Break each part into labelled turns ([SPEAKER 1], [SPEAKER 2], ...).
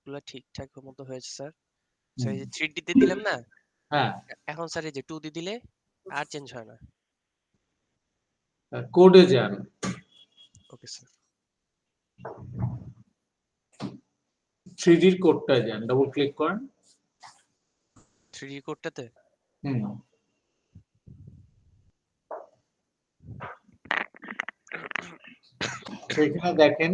[SPEAKER 1] সবগুলা ঠিকঠাক মতো হয়েছে স্যার। স্যার
[SPEAKER 2] হুম,
[SPEAKER 1] এই যে 3D তে দিলাম না,
[SPEAKER 2] হ্যাঁ
[SPEAKER 1] এখন স্যার এই যে 2D দিলে আর চেঞ্জ হয় না।
[SPEAKER 2] কোডে যান।
[SPEAKER 1] Okay sir.
[SPEAKER 2] 3D এর কোডটায় যান, ডবল ক্লিক করেন।
[SPEAKER 1] 3D কোডটাতে
[SPEAKER 2] হুম, সেখানে দেখেন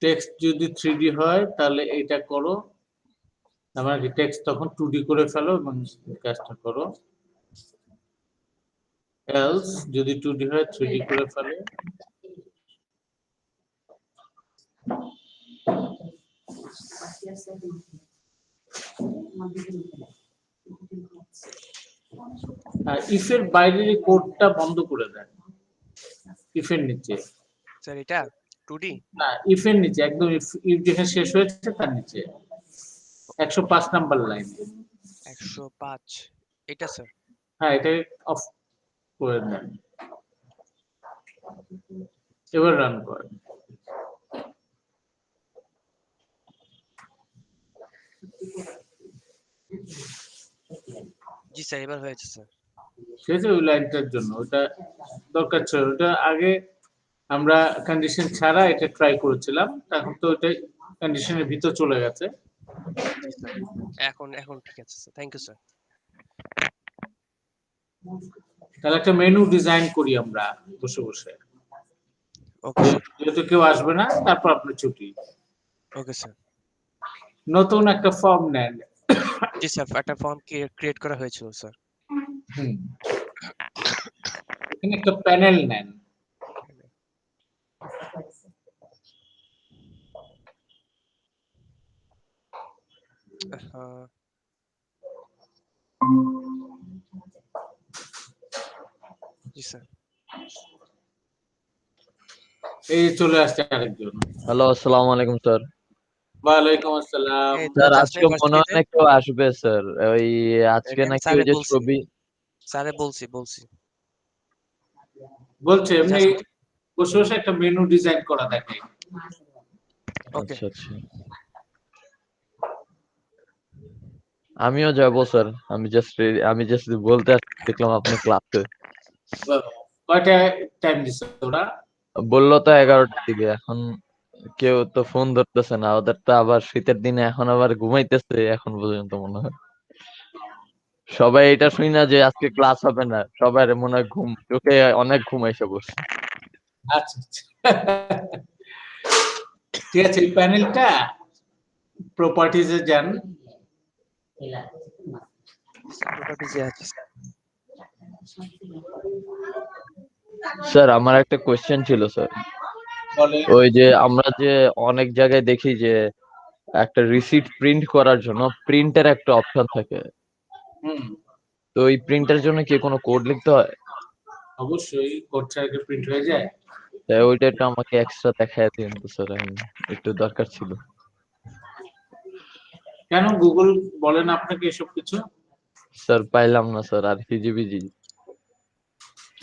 [SPEAKER 2] টেক্সট যদি 3D হয় তাহলে এটা করো, আমার কি টেক্সট তখন 2D করে ফেলো এবং কাজটা করো। এলস যদি 2D হয় 3D করে ফেলো। আর ইফ এর বাইরের এই কোডটা বন্ধ করে দেন, ইফ এর নিচে।
[SPEAKER 1] স্যার এটা 2D
[SPEAKER 2] না, ইফ এর নিচে একদম, ইফ যেখানে শেষ হয়েছে তার নিচে 105 নাম্বার লাইন।
[SPEAKER 1] 105 এটা স্যার।
[SPEAKER 2] হ্যাঁ, এটা অফ করে দেন, এবার রান করেন।
[SPEAKER 1] জি স্যার, এবার হয়েছে স্যার।
[SPEAKER 2] ঠিক আছে, ওই লাইনটার জন্য ওটা দরকার ছিল। ওটা আগে আমরা কন্ডিশন ছাড়া এটা ট্রাই করেছিলাম, এখন তো ওটা কন্ডিশনের ভিতর চলে গেছে।
[SPEAKER 1] জি স্যার, এখন এখন ঠিক আছে স্যার, থ্যাংক ইউ স্যার।
[SPEAKER 2] তাহলে একটা মেনু ডিজাইন করি আমরা বসে বসে,
[SPEAKER 1] ওকে স্যার।
[SPEAKER 2] যেহেতু কেউ আসবে না, তারপর আপনি ছুটি।
[SPEAKER 1] Okay sir.
[SPEAKER 2] নতুন একটা ফর্ম নেন।
[SPEAKER 1] জি স্যার, একটা ফর্ম ক্রিয়েট করা হয়েছিল স্যার।
[SPEAKER 2] হুম, এখানে একটা প্যানেল নেন।
[SPEAKER 1] হ্যাঁ, জি স্যার।
[SPEAKER 2] এই যে চলে আসছে আরেকজন।
[SPEAKER 3] হ্যালো, আসসালামু আলাইকুম স্যার।
[SPEAKER 2] ওয়ালাইকুম আসসালাম।
[SPEAKER 1] এই
[SPEAKER 3] স্যার
[SPEAKER 1] যাস না
[SPEAKER 3] আজকে মনে হয়
[SPEAKER 1] ভার্সিটিতে?
[SPEAKER 3] না কেউ আসবে স্যার। ওই আজকে
[SPEAKER 1] আমি
[SPEAKER 3] নাকি ওই
[SPEAKER 1] স্যারে
[SPEAKER 3] যে
[SPEAKER 1] বলছি,
[SPEAKER 3] ছবি
[SPEAKER 1] স্যারে বলছি
[SPEAKER 2] বলছে এমনি
[SPEAKER 1] যাস।
[SPEAKER 2] বসে বসে একটা মেনু ডিজাইন করা দেখে।
[SPEAKER 1] ওকে।
[SPEAKER 3] আচ্ছা আচ্ছা, আমিও যাবো স্যার। আমি জাস্ট বলতে আসছি, দেখলাম আপনি ক্লাসে।
[SPEAKER 2] কয়টা টাইম দিছে ওরা?
[SPEAKER 3] বললো তো 11টার দিকে। এখন কেউ তো ফোন ধরতেছে না। ওদের তো আবার শীতের দিনে এখন আবার ঘুমাইতেছে এখন পর্যন্ত মনে হয়। সবাই এটা শুনি না যে আজকে ক্লাস হবে না, সবার মনে হয় ঘুম চোখে, অনেক ঘুম এসে বসে।
[SPEAKER 2] আচ্ছা আচ্ছা। ঠিক আছে, এই প্যানেলটা প্রপার্টিজে যান।
[SPEAKER 1] প্রপার্টিজে আছে।
[SPEAKER 3] স্যার আমার একটা কোয়েশ্চেন ছিল স্যার।
[SPEAKER 2] বলে
[SPEAKER 3] ওই যে আমরা যে অনেক জায়গায় দেখি যে একটা রিসিট প্রিন্ট করার জন্য প্রিন্টের একটা অপশন থাকে।
[SPEAKER 2] হুম,
[SPEAKER 3] তো এই প্রিন্টের জন্য কি কোনো কোড লিখতে হয়?
[SPEAKER 2] অবশ্যই কোড ছাড়া কি প্রিন্ট হয়ে যায়?
[SPEAKER 3] তাই ওইটা একটু আমাকে এক্সট্রা দেখায় দিন তো স্যার, আমি একটু দরকার ছিল।
[SPEAKER 2] কেন গুগল বলেন আপনাকে এসব কিছু?
[SPEAKER 3] স্যার পাইলাম না স্যার, আর হিজিবিজি।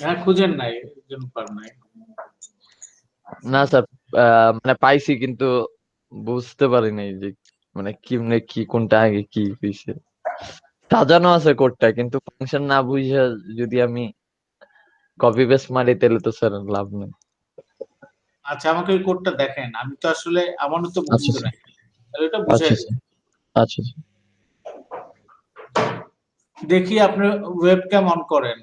[SPEAKER 2] হ্যাঁ, খুঁজেন নাই, এর জন্য পার নাই।
[SPEAKER 3] না স্যার, মানে পাইছি কিন্তু বুঝতে পারি নাই যে মানে কি কোনটা আগে কি হইছে। সাজানো আছে কোডটা, কিন্তু ফাংশন না বুঝে যদি আমি কপি পেস্ট মারি তাহলে তো স্যার লাভ নেই।
[SPEAKER 2] আচ্ছা, আমাকে ওই কোডটা দেখেন, আমি তো আসলে আমারও তো
[SPEAKER 3] আচ্ছা
[SPEAKER 2] বুঝতে
[SPEAKER 3] স্যার,
[SPEAKER 2] নাই, তাহলে এটা বুঝে
[SPEAKER 3] আচ্ছা স্যার, আচ্ছা স্যার।
[SPEAKER 2] দেখি আপনি ওয়েবক্যাম অন করেন।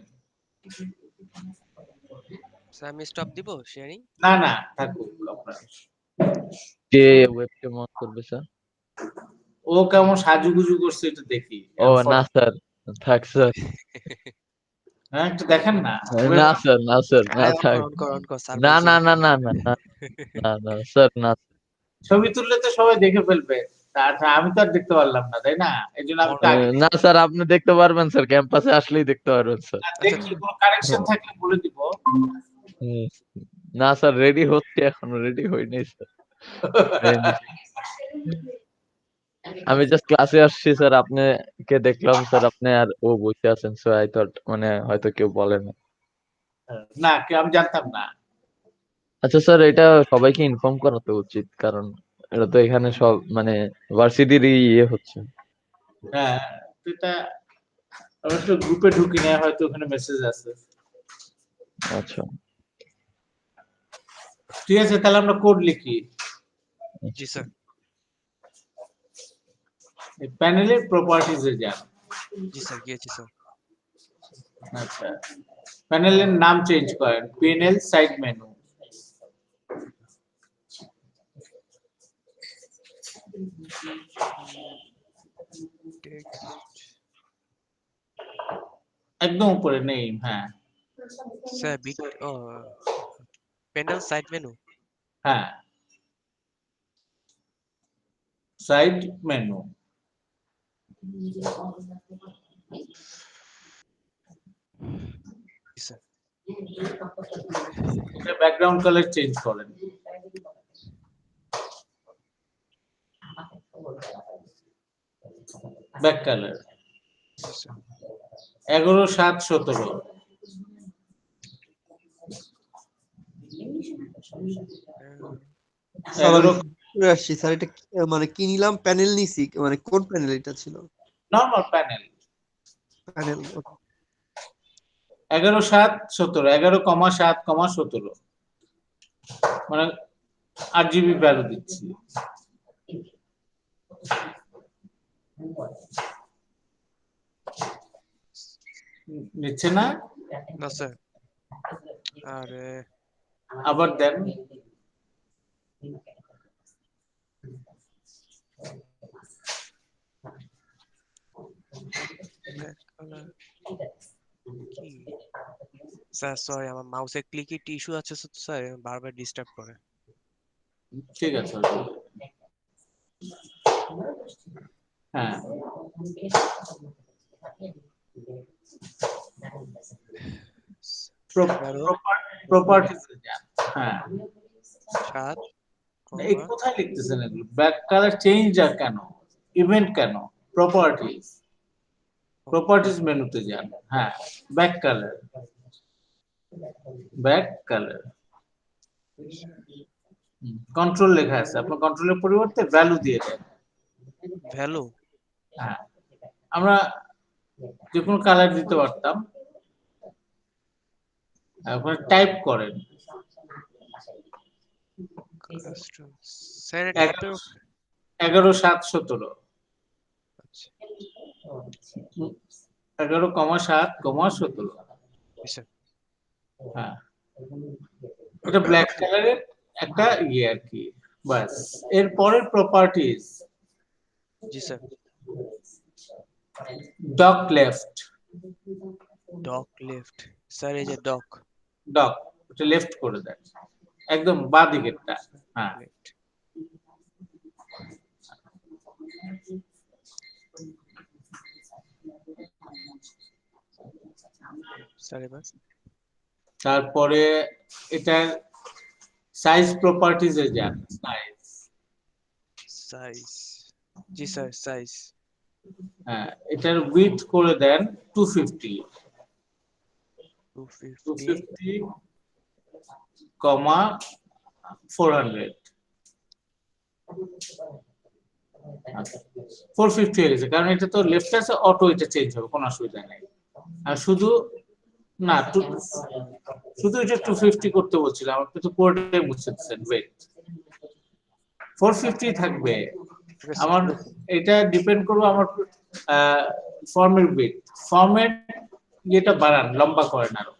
[SPEAKER 1] স্যার আমি স্টপ দিব শেয়ারিং।
[SPEAKER 2] না না, থাকুক আপনার।
[SPEAKER 3] কে ওয়েবক্যাম অন করবে স্যার?
[SPEAKER 2] ও কেমন সাজুগুজু করছে এটা দেখি।
[SPEAKER 3] ও না স্যার, থাক স্যার।
[SPEAKER 2] হ্যাঁ, একটু দেখেন না।
[SPEAKER 3] না স্যার, না স্যার, না
[SPEAKER 1] আরে অন কর
[SPEAKER 3] থাক।
[SPEAKER 1] অন কর অন কর, স্যার
[SPEAKER 3] না
[SPEAKER 1] বলছে
[SPEAKER 3] না
[SPEAKER 1] অন
[SPEAKER 3] না
[SPEAKER 1] কর।
[SPEAKER 3] না না না না না স্যার, না।
[SPEAKER 2] ছবি তুললে তো সবাই দেখে ফেলবে, আমি তো আর দেখতে পারলাম না, তাই না? এই জন্য আমি তো আগে
[SPEAKER 3] না স্যার, আপনি দেখতে পারবেন স্যার, ক্যাম্পাসে আসলেই দেখতে পারবেন স্যার।
[SPEAKER 1] আচ্ছা
[SPEAKER 2] দেখি কোনো কারেকশন থাকলে বলে দিব।
[SPEAKER 3] হুম, না স্যার, রেডি হচ্ছে, এখনো রেডি হয়নি স্যার। হয়নি। আমি জাস্ট ক্লাসে আসছি স্যার, আপনাকে দেখলাম স্যার, আপনি আর ও বসে আছেন, সো আই থট মানে হয়তো কেউ বলে না।
[SPEAKER 2] না, আমি জানতাম না।
[SPEAKER 3] আচ্ছা স্যার, এটা সবাইকে ইনফর্ম করা তো উচিত, কারণ এটা তো এখানে সব মানে ভার্সিটিরই ইয়ে হচ্ছে।
[SPEAKER 2] হ্যাঁ, এটা অবশ্য গ্রুপে ঢুকি না, হয়তো ওখানে মেসেজ আছে।
[SPEAKER 3] আচ্ছা
[SPEAKER 2] ঠিক আছে, তাহলে আমরা কোড লিখি।
[SPEAKER 1] জি স্যার।
[SPEAKER 2] প্যানেলের প্রপার্টিজে যান।
[SPEAKER 1] জি স্যার, গিয়েছি স্যার।
[SPEAKER 2] আচ্ছা, প্যানেলের নাম চেঞ্জ করেন, প্যানেল সাইড মেনু।
[SPEAKER 1] টেক্সট
[SPEAKER 2] একদম উপরে নেই। হ্যাঁ
[SPEAKER 1] স্যার, প্যানেল সাইড মেনু।
[SPEAKER 2] হ্যাঁ, সাইড মেনু।
[SPEAKER 1] জি স্যার।
[SPEAKER 2] এটা ব্যাকগ্রাউন্ড কালার চেঞ্জ করেন। ব্যাক কালার
[SPEAKER 1] জি স্যার।
[SPEAKER 2] 11/7/17।
[SPEAKER 4] স্যার আমি
[SPEAKER 2] 11
[SPEAKER 4] ঘুরে আসছি স্যার, এটা মানে কি নিলাম, প্যানেল নিছি, মানে কোন প্যানেল এটা ছিল?
[SPEAKER 2] Normal panel.
[SPEAKER 4] প্যানেল
[SPEAKER 2] 11/7/17, 11,7,17, মানে 8 GB ভ্যালু দিচ্ছি। নিচ্ছে না?
[SPEAKER 1] না স্যার। আরে
[SPEAKER 2] আবার দেন।
[SPEAKER 1] black color কি? স্যার সরি, আমার মাউসে ক্লিকি ইস্যু আছে তো স্যার, বারবার ডিস্টার্ব করে।
[SPEAKER 2] ঠিক আছে। হ্যাঁ, প্রপার্টিজে যান। হ্যাঁ,
[SPEAKER 1] 7,
[SPEAKER 2] এই কোথায় লিখতেছেন এগুলো? ব্যাক কালার চেঞ্জ আর কেন? ইভেন্ট কেন? প্রপার্টিজ, প্রপার্টিজ মেনুতে যান। হ্যাঁ, back colour, back colour. Control লেখা আছে, আপনার কন্ট্রোলের পরিবর্তে ভ্যালু দিয়ে দেন।
[SPEAKER 1] ভ্যালু।
[SPEAKER 2] হ্যাঁ, আমরা যে কোনো কালার দিতে পারতাম। এখন টাইপ করেন
[SPEAKER 1] কাস্টম স্যার, এটা
[SPEAKER 2] 11/7/17।
[SPEAKER 1] আচ্ছা
[SPEAKER 2] 11,7,17।
[SPEAKER 1] স্যার।
[SPEAKER 2] হ্যাঁ, এটা ব্ল্যাক কালারের একটা ইয়ে আর কি, বাস। এর পরের প্রপার্টিজ,
[SPEAKER 1] জি sir.
[SPEAKER 2] Dock left.
[SPEAKER 1] Dock left. Sir এই যে ডক
[SPEAKER 2] ডক, এটা লেফট করে দেন, একদম বাঁ দিকেরটা। হ্যাঁ,
[SPEAKER 1] লেফট। স্যার এবার
[SPEAKER 2] তারপরে এটার সাইজ প্রপার্টিজে যান। Size,
[SPEAKER 1] size. জি স্যার, সাইজ।
[SPEAKER 2] হ্যাঁ, এটার উইডথ করে দেন 250,
[SPEAKER 1] 250,
[SPEAKER 2] 400। 450 হয়ে গেছে, কারণ এটা তো লেফট আছে, অটো এটা চেঞ্জ হবে, কোনো অসুবিধা নেই। আর শুধু না, শুধু এটা 250 করতে বলছিলাম, আপনি তো কোডে মুছে দিচ্ছেন। ওয়েট, 450 থাকবে। আমার এটা ডিপেন্ড করবে আমার ফর্মের উইডথ। ফর্মের ইয়েটা বাড়ান, লম্বা করেন আরো।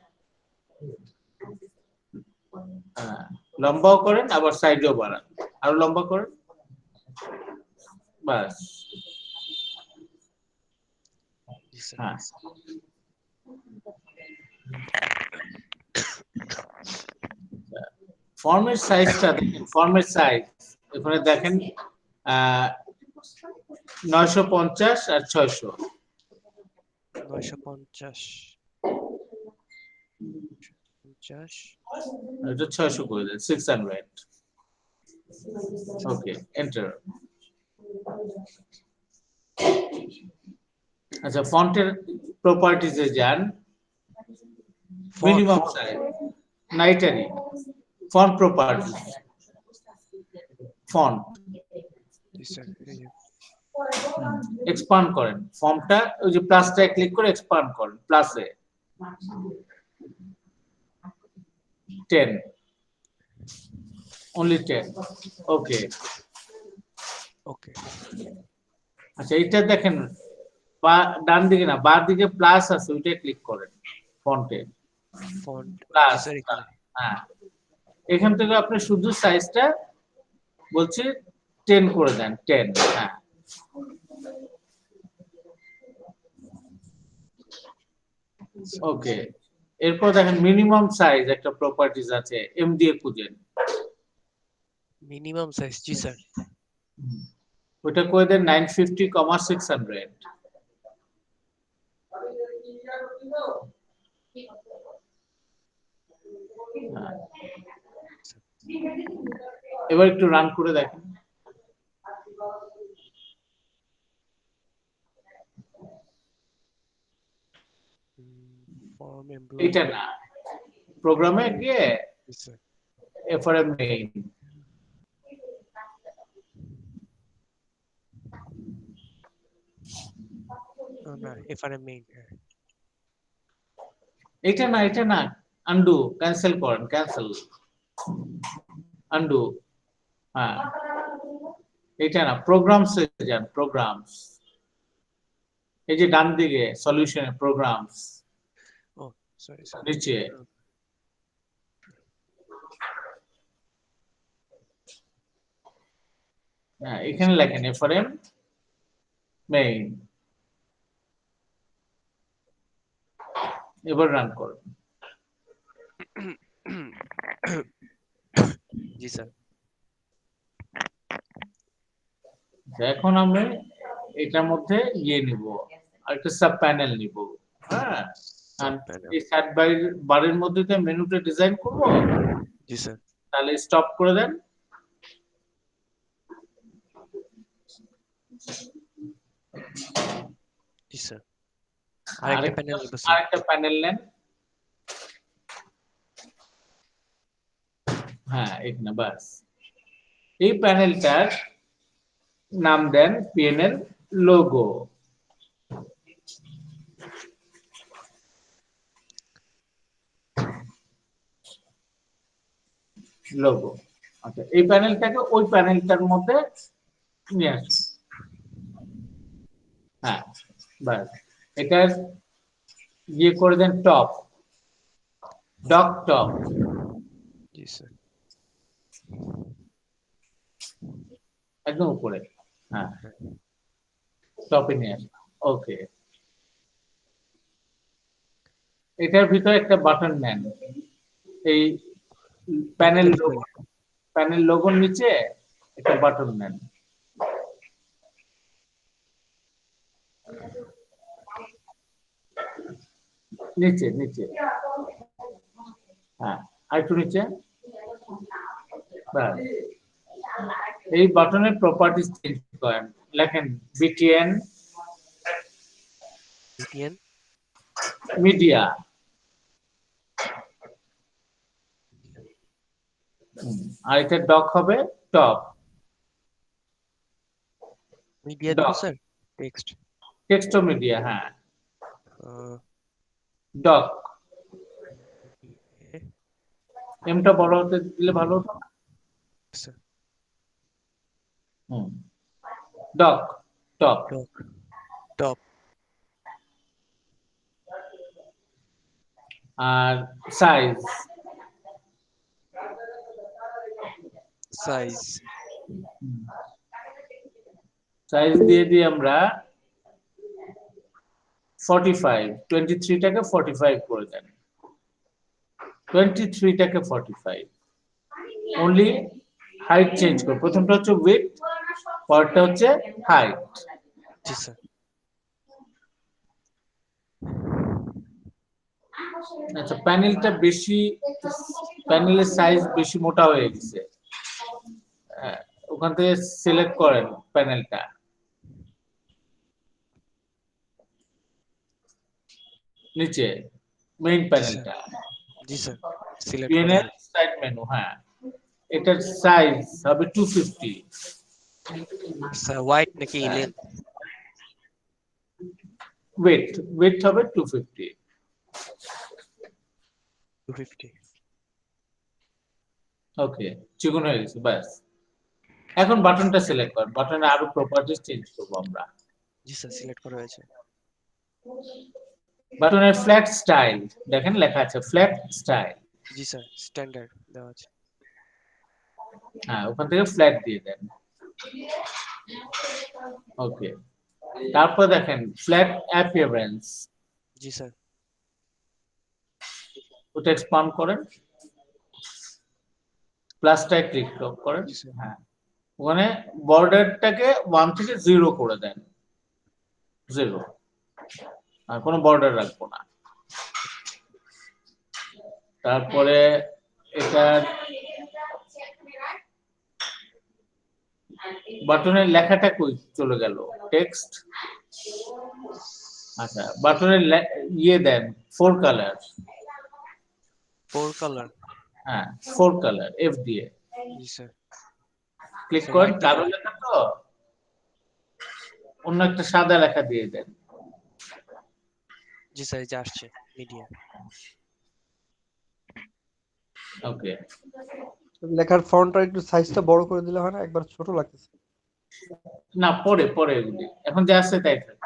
[SPEAKER 2] হ্যাঁ, লম্বাও করেন, আবার সাইডেও বাড়ান, আরো লম্বা করেন, বাস।
[SPEAKER 1] জি স্যার।
[SPEAKER 2] হ্যাঁ, ফর্মের সাইজটা দেখেন, ফর্মের সাইজ এখানে দেখেন 950 আর 600।
[SPEAKER 1] 950, 50,
[SPEAKER 2] এটা 600 করে দেন, 600। ওকে, এন্টার। আচ্ছা, ফন্টের প্রপার্টিজে যান, মিনিমাম সাইজ, নাইটারি, ফন্ট প্রপার্টিজ, ফন্ট
[SPEAKER 1] জি স্যার এই যে
[SPEAKER 2] এক্সপান্ড করেন ফর্মটা ওই যে প্লাসটায় ক্লিক করে এক্সপান্ড করেন প্লাসে 10 only 10 ওকে
[SPEAKER 1] ওকে
[SPEAKER 2] আচ্ছা এটা দেখেন ডান দিকে না বাঁ দিকে প্লাস আছে ওইটা ক্লিক করেন ফন্টে
[SPEAKER 1] ফন্ট জি
[SPEAKER 2] প্লাস
[SPEAKER 1] স্যার এখানে
[SPEAKER 2] হ্যাঁ এখান থেকে আপনি শুধু সাইজটা বলছি 10 করে দেন 10 হ্যাঁ ওকে এরপর দেখেন মিনিমাম সাইজ একটা প্রপার্টিজ আছে এম দিয়ে খুঁজেন
[SPEAKER 1] মিনিমাম সাইজ জি স্যার
[SPEAKER 2] ওটা করে দেন 950, 600 এবার একটু রান করে দেখেন
[SPEAKER 1] ফর্ম
[SPEAKER 2] এটা
[SPEAKER 1] এমপ্লয়ি
[SPEAKER 2] না প্রোগ্রামে গিয়ে
[SPEAKER 1] জি স্যার
[SPEAKER 2] এফআরএম মেইন
[SPEAKER 1] না এফআরএম মেইন
[SPEAKER 2] এটা না আনডু ক্যান্সেল করেন ক্যান্সেল আনডু হ্যাঁ এটা না প্রোগ্রামসে যান প্রোগ্রামস এই যে ডান দিকে সলিউশনে প্রোগ্রামস
[SPEAKER 1] ও সরি স্যার
[SPEAKER 2] নিচে হ্যাঁ এখানে লেখেন এফআরএম মেইন এবার রান করুন
[SPEAKER 1] জি স্যার
[SPEAKER 2] এখন আমরা এটার মধ্যে ইয়ে নিব আরেকটা সাব প্যানেল নিব হ্যাঁ এই সাব বারের মধ্যে তো মেনুটা ডিজাইন করব
[SPEAKER 1] জি স্যার
[SPEAKER 2] তাহলে স্টপ করে দেন
[SPEAKER 1] জি স্যার আরেকটা প্যানেল নিব স্যার
[SPEAKER 2] আরেকটা প্যানেল নেন হ্যাঁ এখানে বাস এই প্যানেলটার নাম দেন পিএনএল লোগো লোগো আচ্ছা এই প্যানেলটাকে ওই প্যানেলটার মধ্যে নিয়ে আসুন হ্যাঁ বাস এটা ইয়ে করে দেন টপ ডক টপ
[SPEAKER 1] জি স্যার
[SPEAKER 2] একদম উপরে হ্যাঁ টপে নিয়ে আসুন ওকে এটার ভিতরে একটা বাটন নেন এই প্যানেল লোগোর নিচে একটা বাটন নেন নিচে নিচে হ্যাঁ আরেকটু নিচে ব্যাস এই বাটনের প্রপার্টিজ চেঞ্জ করেন লেখেন বিটিএন
[SPEAKER 1] বিটিএন
[SPEAKER 2] মিডিয়া আর এটা ডক হবে টপ
[SPEAKER 1] মিডিয়া দেব
[SPEAKER 2] Doc.
[SPEAKER 1] Sir text
[SPEAKER 2] text media হ্যাঁ ডক এমটা বড় হতে দিলে ভালো হতো না
[SPEAKER 1] sir
[SPEAKER 2] dock top
[SPEAKER 1] top top
[SPEAKER 2] আর সাইজ
[SPEAKER 1] সাইজ
[SPEAKER 2] সাইজ দিয়ে দিই আমরা 45 23টাকে 45 করে দেন 23টাকে 45 অনলি হাইট চেঞ্জ করো প্রথমটা হচ্ছে উইডথ পরেরটা হচ্ছে হাইট
[SPEAKER 1] জি স্যার
[SPEAKER 2] আচ্ছা প্যানেলটা বেশি প্যানেলের সাইজ বেশি মোটা হয়ে গেছে ওখান থেকে সিলেক্ট করেন প্যানেলটা নিচে মেইন প্যানেলটা
[SPEAKER 1] জি sir select
[SPEAKER 2] PNL side menu হ্যাঁ এটার সাইজ হবে 250।
[SPEAKER 1] স্যার হোয়াইট নাকি লেন্থ?
[SPEAKER 2] ওয়েট হবে 250।
[SPEAKER 1] 250।
[SPEAKER 2] ওকে, চিকন হয়ে গেছে ব্যাস। এখন বাটনটা সিলেক্ট কর, বাটনে আরো প্রপার্টিজ চেঞ্জ করব আমরা।
[SPEAKER 1] জি স্যার, সিলেক্ট করা হয়েছে।
[SPEAKER 2] বাটনের ফ্ল্যাট স্টাইল দেখেন লেখা আছে ফ্ল্যাট স্টাইল।
[SPEAKER 1] জি স্যার, স্ট্যান্ডার্ড দেওয়া আছে।
[SPEAKER 2] হ্যাঁ, ওখান থেকে ফ্ল্যাট দিয়ে দেন। ওকে, তারপর দেখেন ফ্ল্যাট অ্যাপিয়ারেন্স,
[SPEAKER 1] জি স্যার।
[SPEAKER 2] ওটা এক্সপান্ড করেন, প্লাসটায় ক্লিক করেন।
[SPEAKER 1] জি স্যার।
[SPEAKER 2] হ্যাঁ, ওখানে বর্ডারটাকে 1 থেকে 0 করে দেন, 0, আর কোনো বর্ডার রাখবো না। তারপরে এটার বাটনের লেখাটা কই চলে গেল, টেক্সট। আচ্ছা, বাটনের ইয়ে দেন 4 কালার।
[SPEAKER 1] 4 কালার।
[SPEAKER 2] হ্যাঁ, 4 কালার এফ দিয়ে
[SPEAKER 1] জি স্যার।
[SPEAKER 2] ক্লিক
[SPEAKER 1] So,
[SPEAKER 2] করেন।
[SPEAKER 1] white
[SPEAKER 2] কালো
[SPEAKER 1] দিলাম।
[SPEAKER 2] লেখা তো অন্য একটা সাদা লেখা দিয়ে দেন।
[SPEAKER 1] জি স্যার, এই যে আসছে মিডিয়া।
[SPEAKER 2] ওকে,
[SPEAKER 4] লেখার ফন্টটা একটু সাইজটা বড় করে দিলে হয় না, একবার ছোট লাগতেছে।
[SPEAKER 2] না পরে এগুলি এখন যা আছে তাই থাক।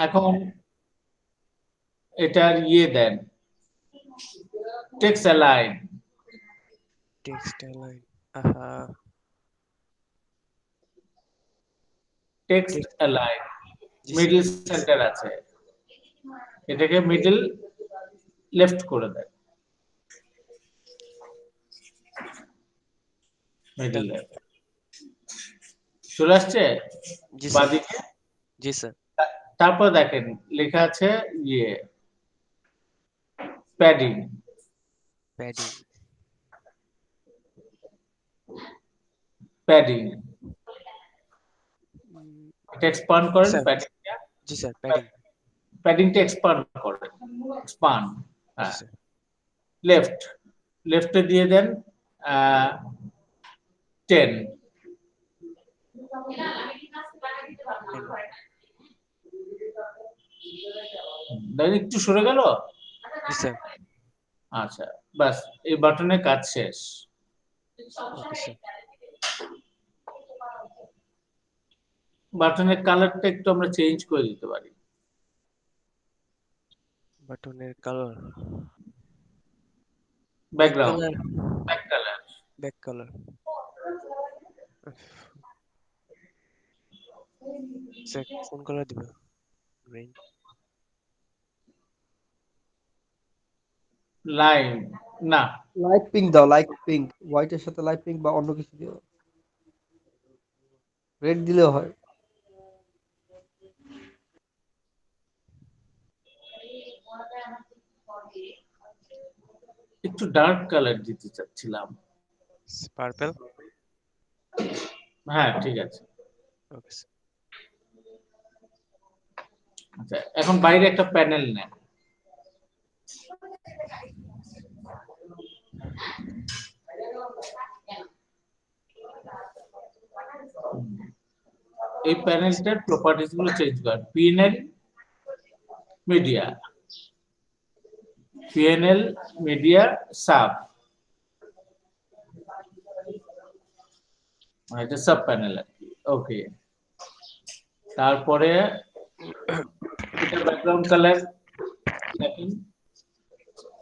[SPEAKER 2] এখন এটার ইয়ে দেন টেক্সট অ্যালাইন।
[SPEAKER 1] Text line. আহা।
[SPEAKER 2] টেক্সট অ্যালাইন
[SPEAKER 1] জি
[SPEAKER 2] মিডল
[SPEAKER 1] স্যার।
[SPEAKER 2] সেন্টার আছে, এটাকে মিডল লেফট করে দেন, মিডল লেফট চলে আসছে
[SPEAKER 1] জি স্যার।
[SPEAKER 2] বাদিকে।
[SPEAKER 1] জি স্যার।
[SPEAKER 2] তারপর দেখেন লেখা আছে ইয়ে প্যাডিং।
[SPEAKER 1] প্যাডিং।
[SPEAKER 2] প্যাডিং এটা এক্সপান্ড করেন,
[SPEAKER 1] স্যার।
[SPEAKER 2] প্যাডিংটা,
[SPEAKER 1] জি স্যার, প্যাডিং।
[SPEAKER 2] প্যাডিংটা এক্সপান্ড করেন, এক্সপান্ড।
[SPEAKER 1] জি
[SPEAKER 2] হ্যাঁ,
[SPEAKER 1] স্যার।
[SPEAKER 2] লেফটে দিয়ে দেন 10। দেখেন একটু সরে গেল।
[SPEAKER 1] জি স্যার।
[SPEAKER 2] আচ্ছা, বাস এই বাটনের কাজ শেষ।
[SPEAKER 1] Okay sir.
[SPEAKER 2] বাটনের কালারটা একটু আমরা চেঞ্জ করে দিতে পারি।
[SPEAKER 1] বাটনের colour.
[SPEAKER 2] Background,
[SPEAKER 1] colour.
[SPEAKER 2] Back colour.
[SPEAKER 1] Back colour. Sir কোন কালার দিবে? গ্রিন।
[SPEAKER 2] লাইন না,
[SPEAKER 4] লাইট পিঙ্ক দাও, লাইট পিঙ্ক, হোয়াইটের সাথে লাইট পিঙ্ক বা অন্য কিছু দিও, রেড দিলেও হয়।
[SPEAKER 2] একটু ডার্ক কালার দিতে চাচ্ছিলাম।
[SPEAKER 1] পার্পল।
[SPEAKER 2] হ্যাঁ, ঠিক আছে।
[SPEAKER 1] Okay sir.
[SPEAKER 2] আচ্ছা, এখন বাইরে একটা প্যানেল নেন। এই প্যানেলটার প্রপার্টিজ গুলো চেঞ্জ করেন। মিডিয়া পিএনএল মিডিয়া সাব, এটা সাব প্যানেল আর কি। ওকে, তারপরে এটা ব্যাকগ্রাউন্ড কালার দেখেন।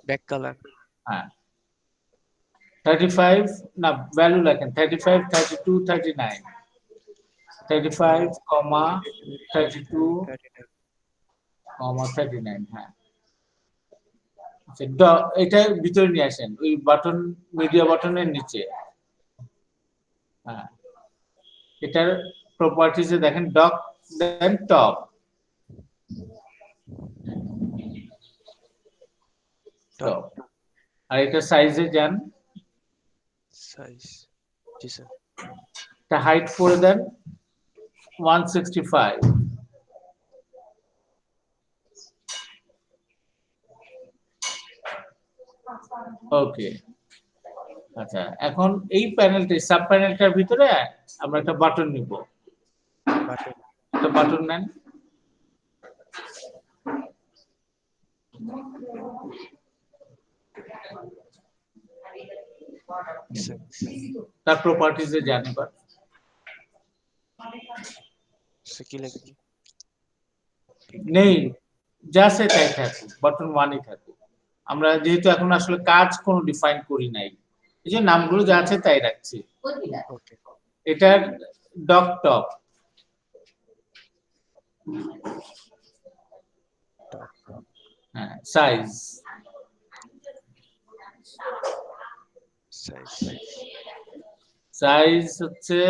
[SPEAKER 1] Back colour.
[SPEAKER 2] হ্যাঁ, 35 না ভ্যালু লেখেন 35 32 39 35, 32, 39। হ্যাঁ, আচ্ছা, এটা ভিতরে নিয়ে আসেন ওই বাটন, মিডিয়া বাটনের নিচে। হ্যাঁ, এটার প্রপার্টিজে দেখেন ডক দেন টপ। টপ আর এটা সাইজে যান,
[SPEAKER 1] সাইজ। জি স্যার।
[SPEAKER 2] এটা হাইট করে দেন 165। ওকে, আচ্ছা এখন এই প্যানেলটি সাব প্যানেলটার ভিতরে আমরা একটা বাটন নিব।
[SPEAKER 1] বাটন
[SPEAKER 2] একটা বাটন নেন।
[SPEAKER 1] স্যার
[SPEAKER 2] তার প্রপার্টিজে যান এবার।
[SPEAKER 1] কি লাগবে?
[SPEAKER 2] নেই, যা আছে তাই থাকুক, বাটন 1ই থাকুক। আমরা যেহেতু এখন আসলে কাজ কোনো ডিফাইন করি নাই, এই যে নামগুলো যা আছে তাই রাখছি।
[SPEAKER 1] ওকে
[SPEAKER 2] এটার ডক টপ, হ্যাঁ সাইজ
[SPEAKER 1] সাইজ
[SPEAKER 2] সাইজ হচ্ছে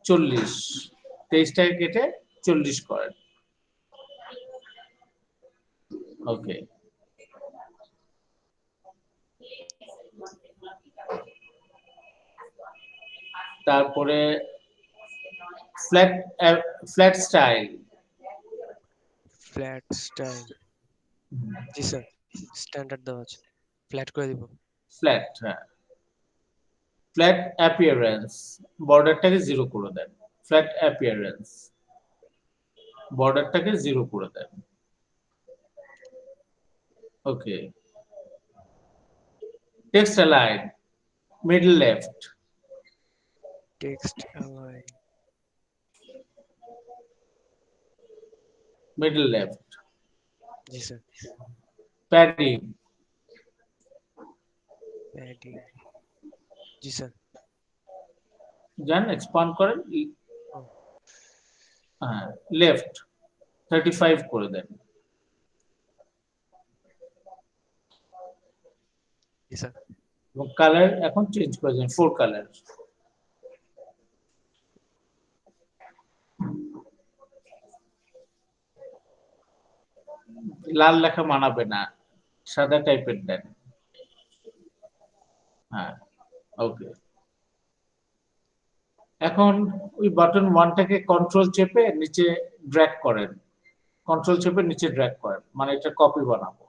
[SPEAKER 2] 40, 23টাকে কেটে 40 করেন। ওকে, তারপরে flat flat style.
[SPEAKER 1] Flat style. জি স্যার, স্ট্যান্ডার্ড দেওয়া আছে, ফ্ল্যাট করে দিব।
[SPEAKER 2] ফ্ল্যাট, হ্যাঁ ফ্ল্যাট অ্যাপিয়ারেন্স, বর্ডারটাকে 0 করে দেন। ফ্ল্যাট অ্যাপিয়ারেন্স, বর্ডারটাকে 0 করে দেন। Okay, text align, middle left,
[SPEAKER 1] text align,
[SPEAKER 2] middle left.
[SPEAKER 1] জি স্যার।
[SPEAKER 2] প্যাডিং,
[SPEAKER 1] প্যাডিং, জি স্যার।
[SPEAKER 2] যান এক্সপান্ড করেন,
[SPEAKER 1] ও
[SPEAKER 2] হ্যাঁ লেফট 35 করে দেন।
[SPEAKER 1] জি স্যার।
[SPEAKER 2] এবং কালার এখন চেঞ্জ করে দেন 4 কালার। লাল লেখা মানাবে না, সাদা টাইপের দেন। হ্যাঁ ওকে, এখন ওই বাটন 1টাকে কন্ট্রোল চেপে নিচে ড্র্যাগ করেন। কন্ট্রোল চেপে নিচে ড্র্যাগ করেন, মানে এটা কপি বানাবো।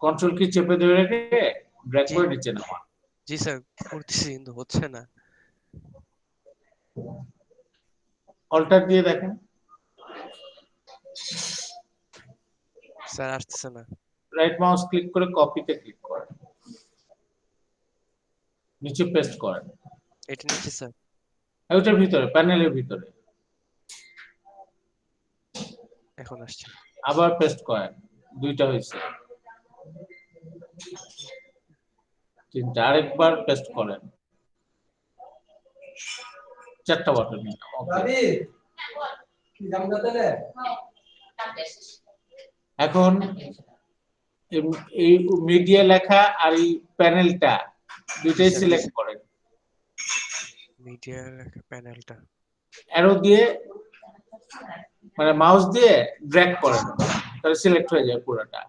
[SPEAKER 2] কন্ট্রোল কি চেপে ধরে রেখে ড্র্যাগ
[SPEAKER 1] জি
[SPEAKER 2] করে নিচে নামান।
[SPEAKER 1] জি স্যার, করতেছি কিন্তু হচ্ছে না।
[SPEAKER 2] অল্টার দিয়ে দেখেন।
[SPEAKER 1] স্যার আসতেছে না।
[SPEAKER 2] রাইট মাউস ক্লিক করে কপিতে ক্লিক করেন, নিচে পেস্ট করেন।
[SPEAKER 1] এটা নিচে স্যার।
[SPEAKER 2] ওইটার ভিতরে, প্যানেলের ভিতরে
[SPEAKER 1] এখন আসছে।
[SPEAKER 2] আবার পেস্ট করেন, 2টা হয়েছে। 3টা, আরেকবার পেস্ট করেন, 4টা বাটন। এখন এই মিডিয়া লেখা আর এই প্যানেলটা দুইটাই
[SPEAKER 1] স্যার,
[SPEAKER 2] সিলেক্ট করেন।
[SPEAKER 1] মিডিয়া প্যানেলটা
[SPEAKER 2] অ্যারো দিয়ে মানে মাউস দিয়ে ড্র্যাগ করেন, তাহলে সিলেক্ট হয়ে যায় পুরোটা।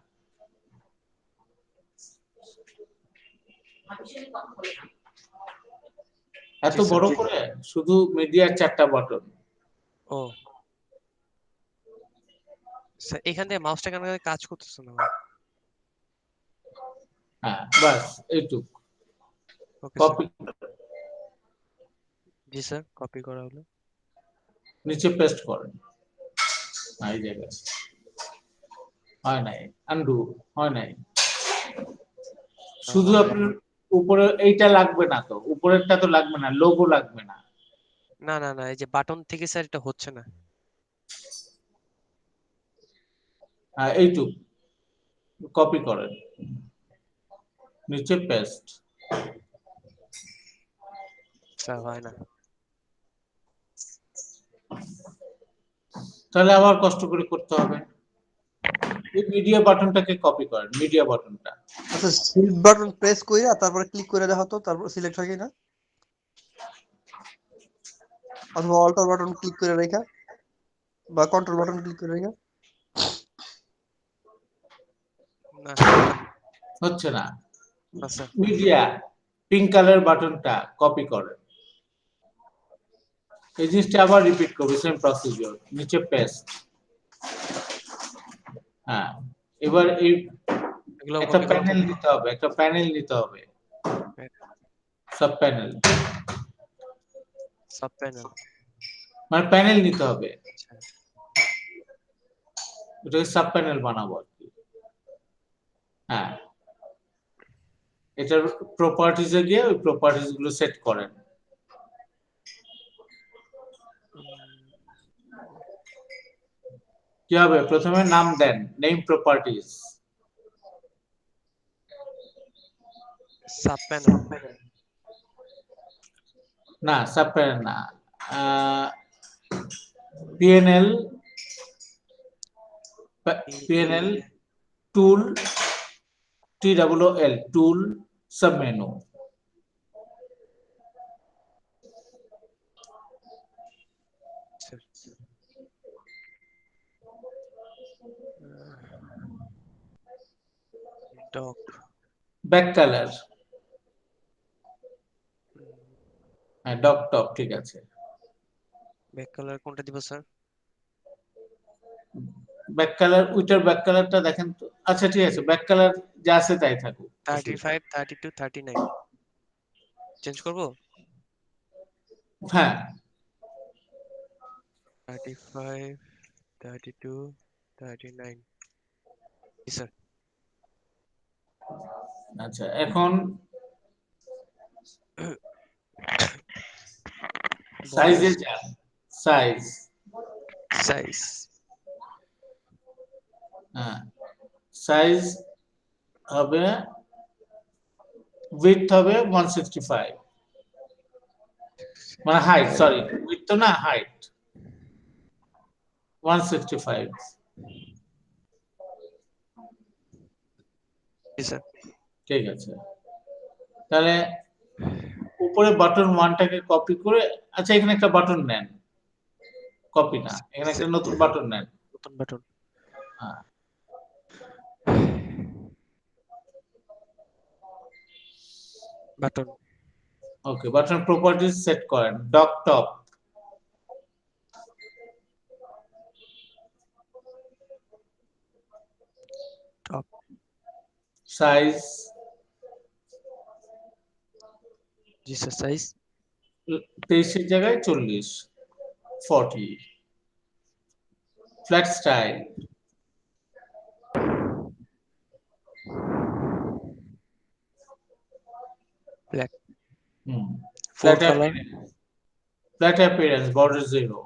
[SPEAKER 2] এত
[SPEAKER 1] জি, স্যার।
[SPEAKER 2] বড় করে শুধু মিডিয়ার 4টা বাটন।
[SPEAKER 1] ও স্যার, এখান থেকে মাউসটা কেন কাজ করতেছে না আমার?
[SPEAKER 2] হ্যাঁ বাস এইটুক।
[SPEAKER 1] Okay sir.
[SPEAKER 2] কপি,
[SPEAKER 1] জি স্যার, কপি করা হলো।
[SPEAKER 2] নিচে পেস্ট করেন, এই জায়গায় হয় নাই, আনডু হয় নাই। শুধু আপনার উপরে এইটা লাগবে না, তো উপরেরটা তো লাগবে না, লোগো লাগবে না।
[SPEAKER 1] না না না, এই যে বাটন থেকে স্যার এটা হচ্ছে না।
[SPEAKER 2] এইটুক কপি করেন, নিচে পেস্ট।
[SPEAKER 1] স্যার হয় না।
[SPEAKER 2] তাহলে আবার কষ্ট করে করতে হবে। এই মিডিয়া বাটনটাকে কপি করেন, মিডিয়া বাটনটা।
[SPEAKER 4] আচ্ছা, শিফট বাটন প্রেস কইরা তারপরে ক্লিক করে দেখো তো, তারপর সিলেক্ট হয় কিনা, অথবা অল্টার বাটন ক্লিক করে রেখা বা কন্ট্রোল বাটন ক্লিক করে রেখা।
[SPEAKER 1] না
[SPEAKER 2] হচ্ছে না।
[SPEAKER 1] না স্যার।
[SPEAKER 2] মিডিয়া পিঙ্ক কালার বাটনটা কপি করেন। এই জিনিসটা আবার রিপিট করবে, সেম প্রসিডিওর, নিচে পেস্ট। হ্যাঁ এবার এই
[SPEAKER 1] এগুলো
[SPEAKER 2] একটা
[SPEAKER 1] এগুলো
[SPEAKER 2] প্যানেল নিতে হবে, একটা প্যানেল নিতে হবে, সাব প্যানেল,
[SPEAKER 1] সাব প্যানেল।
[SPEAKER 2] মানে প্যানেল নিতে হবে,
[SPEAKER 1] আচ্ছা
[SPEAKER 2] এটাকে সাব প্যানেল বানাবো আর কি। হ্যাঁ, এটার প্রপার্টিজে গিয়ে ওই প্রপার্টিজ গুলো সেট করেন। কি হবে, প্রথমে নাম দেন, নেম প্রপার্টিজ,
[SPEAKER 1] সাব প্যানেল।
[SPEAKER 2] না সাব প্যানেল না, PNL, PNL tool, TOOL tool sub menu.
[SPEAKER 1] Dock.
[SPEAKER 2] Back colour, হ্যাঁ ডক টপ, ঠিক আছে।
[SPEAKER 1] ব্যাক কালার কোনটা দিব স্যার?
[SPEAKER 2] ব্যাক কালার, ওইটার ব্যাক কালারটা দেখেন তো। আচ্ছা ঠিক আছে, ব্যাক কালার যা আছে তাই থাকুক।
[SPEAKER 1] 35, 32, 39 চেঞ্জ করব?
[SPEAKER 2] হ্যাঁ
[SPEAKER 1] 35, 32, 39। জি স্যার।
[SPEAKER 2] আচ্ছা, এখন সাইজে যান, সাইজ,
[SPEAKER 1] সাইজ।
[SPEAKER 2] হ্যাঁ সাইজ হবে, উইডথ হবে 165, মানে হাইট, সরি উইডথ তো না, হাইট 165।
[SPEAKER 1] জি স্যার।
[SPEAKER 2] ঠিক আছে, তাহলে উপরে বাটন 1টাকে কপি করে, আচ্ছা এখানে একটা বাটন নেন, কপি না, এখানে একটা নতুন বাটন নেন।
[SPEAKER 1] নতুন বাটন।
[SPEAKER 2] হ্যাঁ
[SPEAKER 1] button.
[SPEAKER 2] Okay, button properties set করেন, ডক টপ,
[SPEAKER 1] টপ।
[SPEAKER 2] সাইজ
[SPEAKER 1] জি স্যার। সাইজ
[SPEAKER 2] 23 এর জায়গায় 40, 40। Flat style,
[SPEAKER 1] black.
[SPEAKER 2] Hmm,
[SPEAKER 1] fore
[SPEAKER 2] flat
[SPEAKER 1] colour.
[SPEAKER 2] Flat appearance, border 0,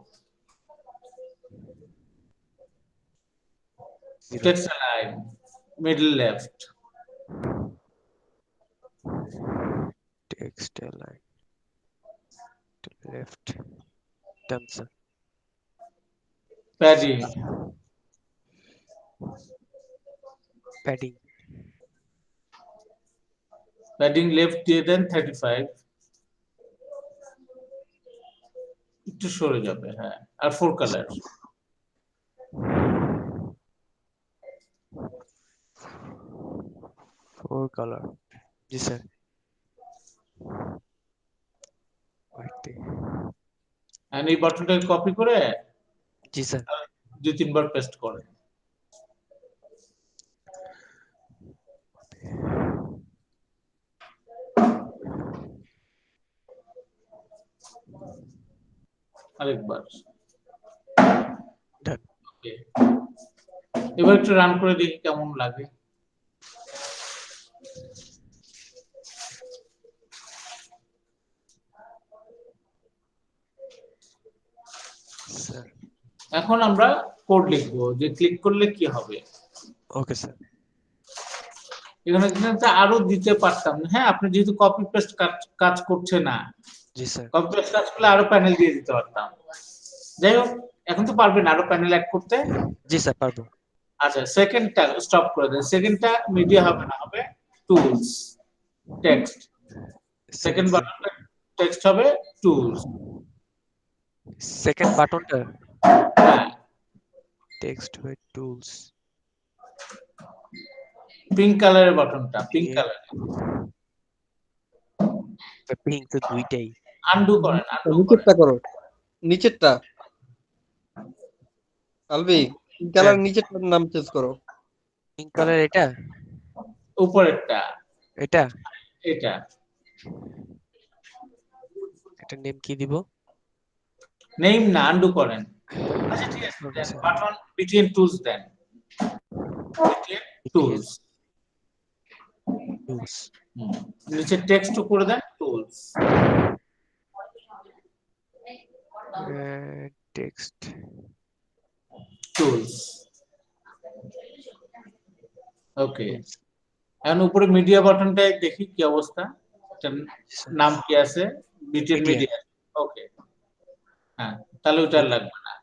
[SPEAKER 1] 0।
[SPEAKER 2] Text line, middle left,
[SPEAKER 1] text line to left. Done sir.
[SPEAKER 2] Padding,
[SPEAKER 1] padding.
[SPEAKER 2] Padding left দিয়ে দেন 35, একটু সরে যাবে, হ্যাঁ। আর 4 কালার,
[SPEAKER 1] ফোর কালার। জি স্যার। হোয়াইট।
[SPEAKER 2] এন্ড এই বাটনটাকে কপি করে
[SPEAKER 1] জি স্যার।
[SPEAKER 2] 2-3 বার পেস্ট করেন। আরেকবার,
[SPEAKER 1] ডান।
[SPEAKER 2] ওকে। এবার একটু রান করে দেখি কেমন লাগে।
[SPEAKER 1] স্যার।
[SPEAKER 2] এখন আমরা কোড লিখবো, যে ক্লিক করলে কি হবে।
[SPEAKER 1] Okay sir.
[SPEAKER 2] এখানে কিন্তু আরো দিতে পারতাম, হ্যাঁ আপনি যেহেতু কপি পেস্ট কাজ করছে না,
[SPEAKER 1] জি স্যার।
[SPEAKER 2] কপি পেস্ট কাজ করলে আরো প্যানেল দিয়ে দিতে পারতাম। যাই হোক, এখন তো পারবেন আরো প্যানেল অ্যাড করতে।
[SPEAKER 1] জি স্যার পারবো।
[SPEAKER 2] আচ্ছা, সেকেন্ডটা স্টপ করে দেন, সেকেন্ডটা মিডিয়া হবে না, হবে টুলস, টেক্সট, সেকেন্ড বাটনটা টেক্সট হবে টুলস।
[SPEAKER 1] সেকেন্ড বাটনটা
[SPEAKER 2] হ্যাঁ,
[SPEAKER 1] টেক্সট হয়ে টুলস।
[SPEAKER 2] পিঙ্ক কালারের বাটনটা, পিঙ্ক কালার,
[SPEAKER 1] পিঙ্ক তো দুইটাই।
[SPEAKER 2] আনডু করেন, আনডু করেন।
[SPEAKER 4] নিচেরটা করো, নিচেরটা আলবি কালার, নিচেরটার নাম চেঞ্জ করো।
[SPEAKER 1] পিঙ্ক কালার এটা
[SPEAKER 2] উপরেরটা
[SPEAKER 1] এটা
[SPEAKER 2] এটা
[SPEAKER 1] এটা নেম কি দিব?
[SPEAKER 2] নেম না, আন্ডু করেন। আচ্ছা ঠিক আছে,
[SPEAKER 1] ওকে
[SPEAKER 2] দেন
[SPEAKER 1] স্যার।
[SPEAKER 2] বাটন বিটুইন টুলস দেন, বিটুইন
[SPEAKER 1] BTN
[SPEAKER 2] টুলস।
[SPEAKER 1] tools
[SPEAKER 2] নিচে টেক্সট করে দেন tools.
[SPEAKER 1] Text
[SPEAKER 2] tools okay.
[SPEAKER 1] tools
[SPEAKER 2] এখন উপরে মিডিয়া বাটনটা দেখি কি অবস্থা, এটার নাম কি আছে? Beaten
[SPEAKER 1] media.
[SPEAKER 2] মিডিয়া। ওকে, হ্যাঁ তাহলে ওটা আর লাগবে না।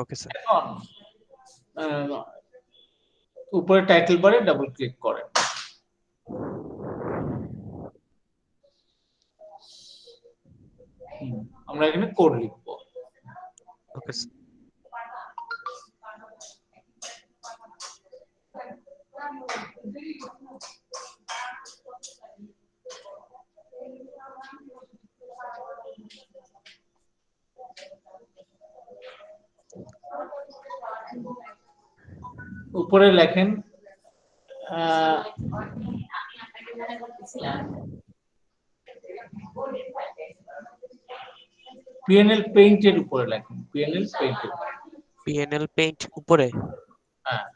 [SPEAKER 1] Okay sir.
[SPEAKER 2] এখন উপরে টাইটেল বারে ডাবল ক্লিক করেন। আমরা এখানে কোড লিখবো।
[SPEAKER 1] Okay sir.
[SPEAKER 2] উপরে লেখেন পিএনএল পেইন্ট এর উপরে লেখেন, পিএনএল পেইন্ট।
[SPEAKER 1] PNL পেইন্ট উপরে।
[SPEAKER 2] হ্যাঁ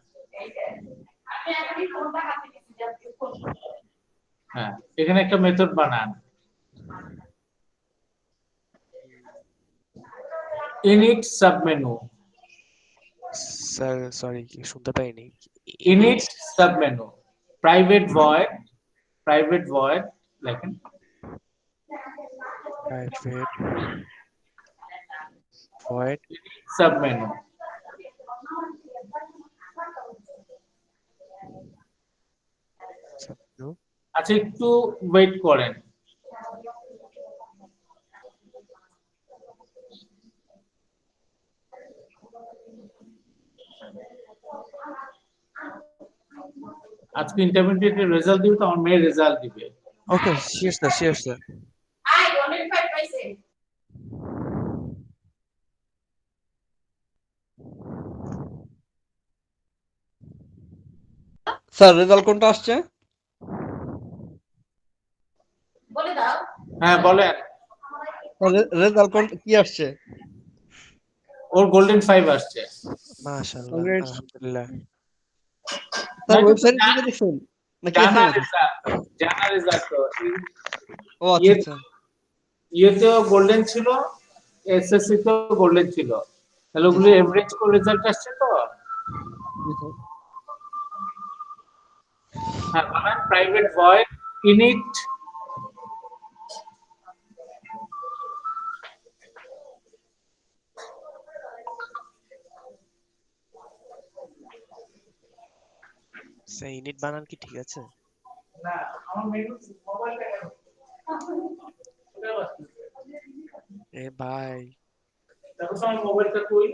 [SPEAKER 2] হ্যাঁ, এখানে একটা মেথড বানান, ইনিট সাবমেনু।
[SPEAKER 1] স্যার সরি শুনতে পাইনি।
[SPEAKER 2] ইনিট সাবমেনু প্রাইভেট ভয়েড লেখেন,
[SPEAKER 1] প্রাইভেট ভয়েড
[SPEAKER 2] সাবমেনু।
[SPEAKER 1] সাবমেনু।
[SPEAKER 2] আচ্ছা একটু ওয়েট করেন। আজকে ইন্টারমিডিয়েটের রেজাল্ট দিবে তো, আমার মেয়ের রেজাল্ট দিবে।
[SPEAKER 1] Okay sure sir, sure sir.
[SPEAKER 4] Sir result কোনটা আসছে?
[SPEAKER 2] হ্যাঁ বলেন।
[SPEAKER 4] রেজাল্ট কোন কি আসছে?
[SPEAKER 2] ওর গোল্ডেন 5 আসছে।
[SPEAKER 1] মাশাআল্লাহ,
[SPEAKER 4] Congrats.
[SPEAKER 1] আলহামদুলিল্লাহ।
[SPEAKER 4] স্যার
[SPEAKER 2] না,
[SPEAKER 4] ওয়েবসাইটে
[SPEAKER 2] এটা
[SPEAKER 4] ঢুকে দেখছেন নাকি
[SPEAKER 2] জানা
[SPEAKER 4] এসএমএস?
[SPEAKER 2] রেজাল্ট, জানা রেজাল্ট তো।
[SPEAKER 4] ও আচ্ছা আচ্ছা।
[SPEAKER 2] ইয়েতেও গোল্ডেন ছিল, এসএসসি তেও গোল্ডেন ছিল, তাহলে
[SPEAKER 4] জি
[SPEAKER 2] ওগুলো
[SPEAKER 4] স্যার।
[SPEAKER 2] এভারেজ করে রেজাল্ট আসছে তো।
[SPEAKER 4] জি স্যার।
[SPEAKER 2] হ্যাঁ বানান private void init
[SPEAKER 1] sir unit বানান কি ঠিক আছে?
[SPEAKER 2] না আমার মেনু মোবাইলটা কেন ওটা বাস
[SPEAKER 1] এ ভাই
[SPEAKER 2] দেখো তো আমার মোবাইলটা কই,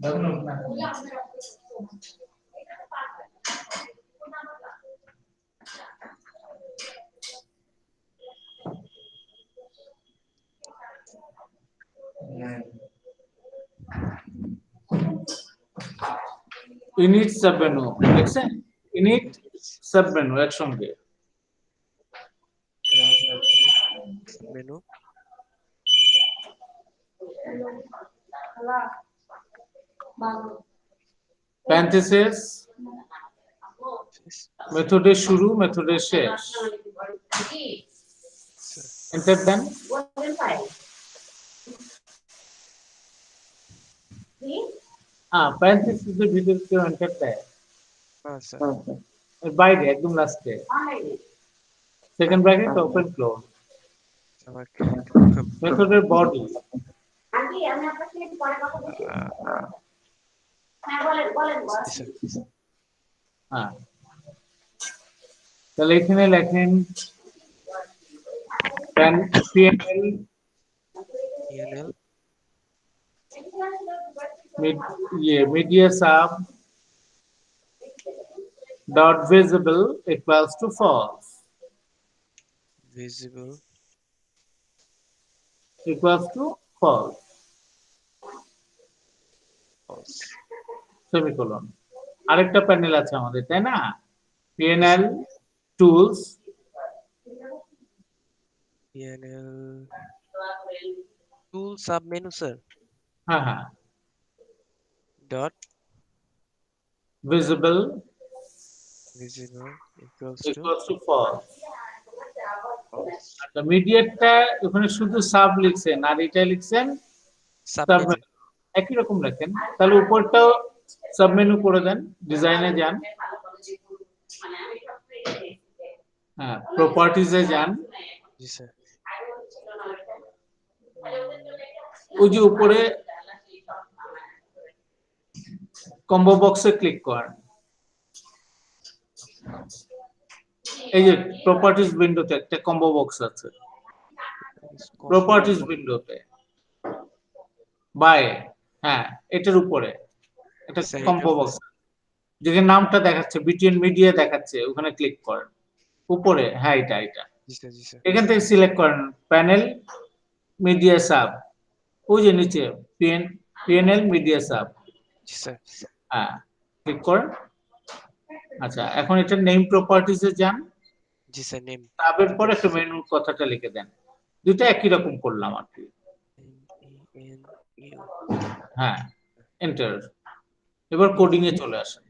[SPEAKER 2] দেখো না। ইনিট সাবমেনু দেখছেন, ইনিট সাবমেনু একসঙ্গে।
[SPEAKER 1] মেনু
[SPEAKER 2] প্যারেনথেসিস মেথডের শুরু মেথডের শেষ, এন্টার দেন। হ্যাঁ প্যারেনথেসিসের ভিতরে কেউ এন্টার দেয়?
[SPEAKER 1] স্যার।
[SPEAKER 2] এর বাইরে একদম লাস্টে সেকেন্ড ব্র্যাকেট ওপেন ক্লোজ,
[SPEAKER 1] আমাকে
[SPEAKER 2] মেথডের বডি। হ্যাঁ তাহলে এখানে লেখেন PNL
[SPEAKER 1] PNL
[SPEAKER 2] media sub dot visible equals to false,
[SPEAKER 1] visible
[SPEAKER 2] equals to false.
[SPEAKER 1] false
[SPEAKER 2] semicolon. আরেকটা প্যানেল আছে আমাদের, তাই না? PNL tools,
[SPEAKER 1] PNL tool sub menu sir.
[SPEAKER 2] হ্যাঁ হ্যাঁ,
[SPEAKER 1] Dot
[SPEAKER 2] visible
[SPEAKER 1] visible equals to
[SPEAKER 2] equals to false।
[SPEAKER 1] false.
[SPEAKER 2] আচ্ছা, মিডিয়েটটা ওখানে শুধু সাব লিখছেন আর এটা লিখছেন
[SPEAKER 1] Sub
[SPEAKER 2] সাব,
[SPEAKER 1] menu.
[SPEAKER 2] একই রকম লেখেন। তাহলে উপরটাও সাব মেনু করে দেন, ডিজাইনে যান, হ্যাঁ প্রপার্টিজে যান,
[SPEAKER 1] জি স্যার।
[SPEAKER 2] ওই যে উপরে কম্বো বক্সে ক্লিক করেন। এই যে প্রপার্টিজ উইন্ডোতে একটা কম্বো বক্স আছে, প্রপার্টিজ উইন্ডোতে বাই, হ্যাঁ এটার উপরে একটা
[SPEAKER 1] স্যার
[SPEAKER 2] কম্বো বক্স, যেখানে নামটা দেখাচ্ছে বিটিএন মিডিয়া দেখাচ্ছে, ওখানে ক্লিক করেন উপরে, হ্যাঁ এটা এটা।
[SPEAKER 1] জি স্যার জি স্যার
[SPEAKER 2] এখান থেকে সিলেক্ট করেন প্যানেল মিডিয়া সাব, ওই যে নিচে পিএনএল মিডিয়া সাব,
[SPEAKER 1] জি স্যার
[SPEAKER 2] হ্যাঁ ক্লিক করেন। আচ্ছা, এখন এটা নেম প্রপার্টিজে যান,
[SPEAKER 1] জি স্যার নেম
[SPEAKER 2] সাবের পরে একটা মেনুর কথাটা লিখে দেন। দুটো একই রকম করলাম আর কি,
[SPEAKER 1] MENU
[SPEAKER 2] হ্যাঁ এন্টার। এবার কোডিং এ চলে আসেন।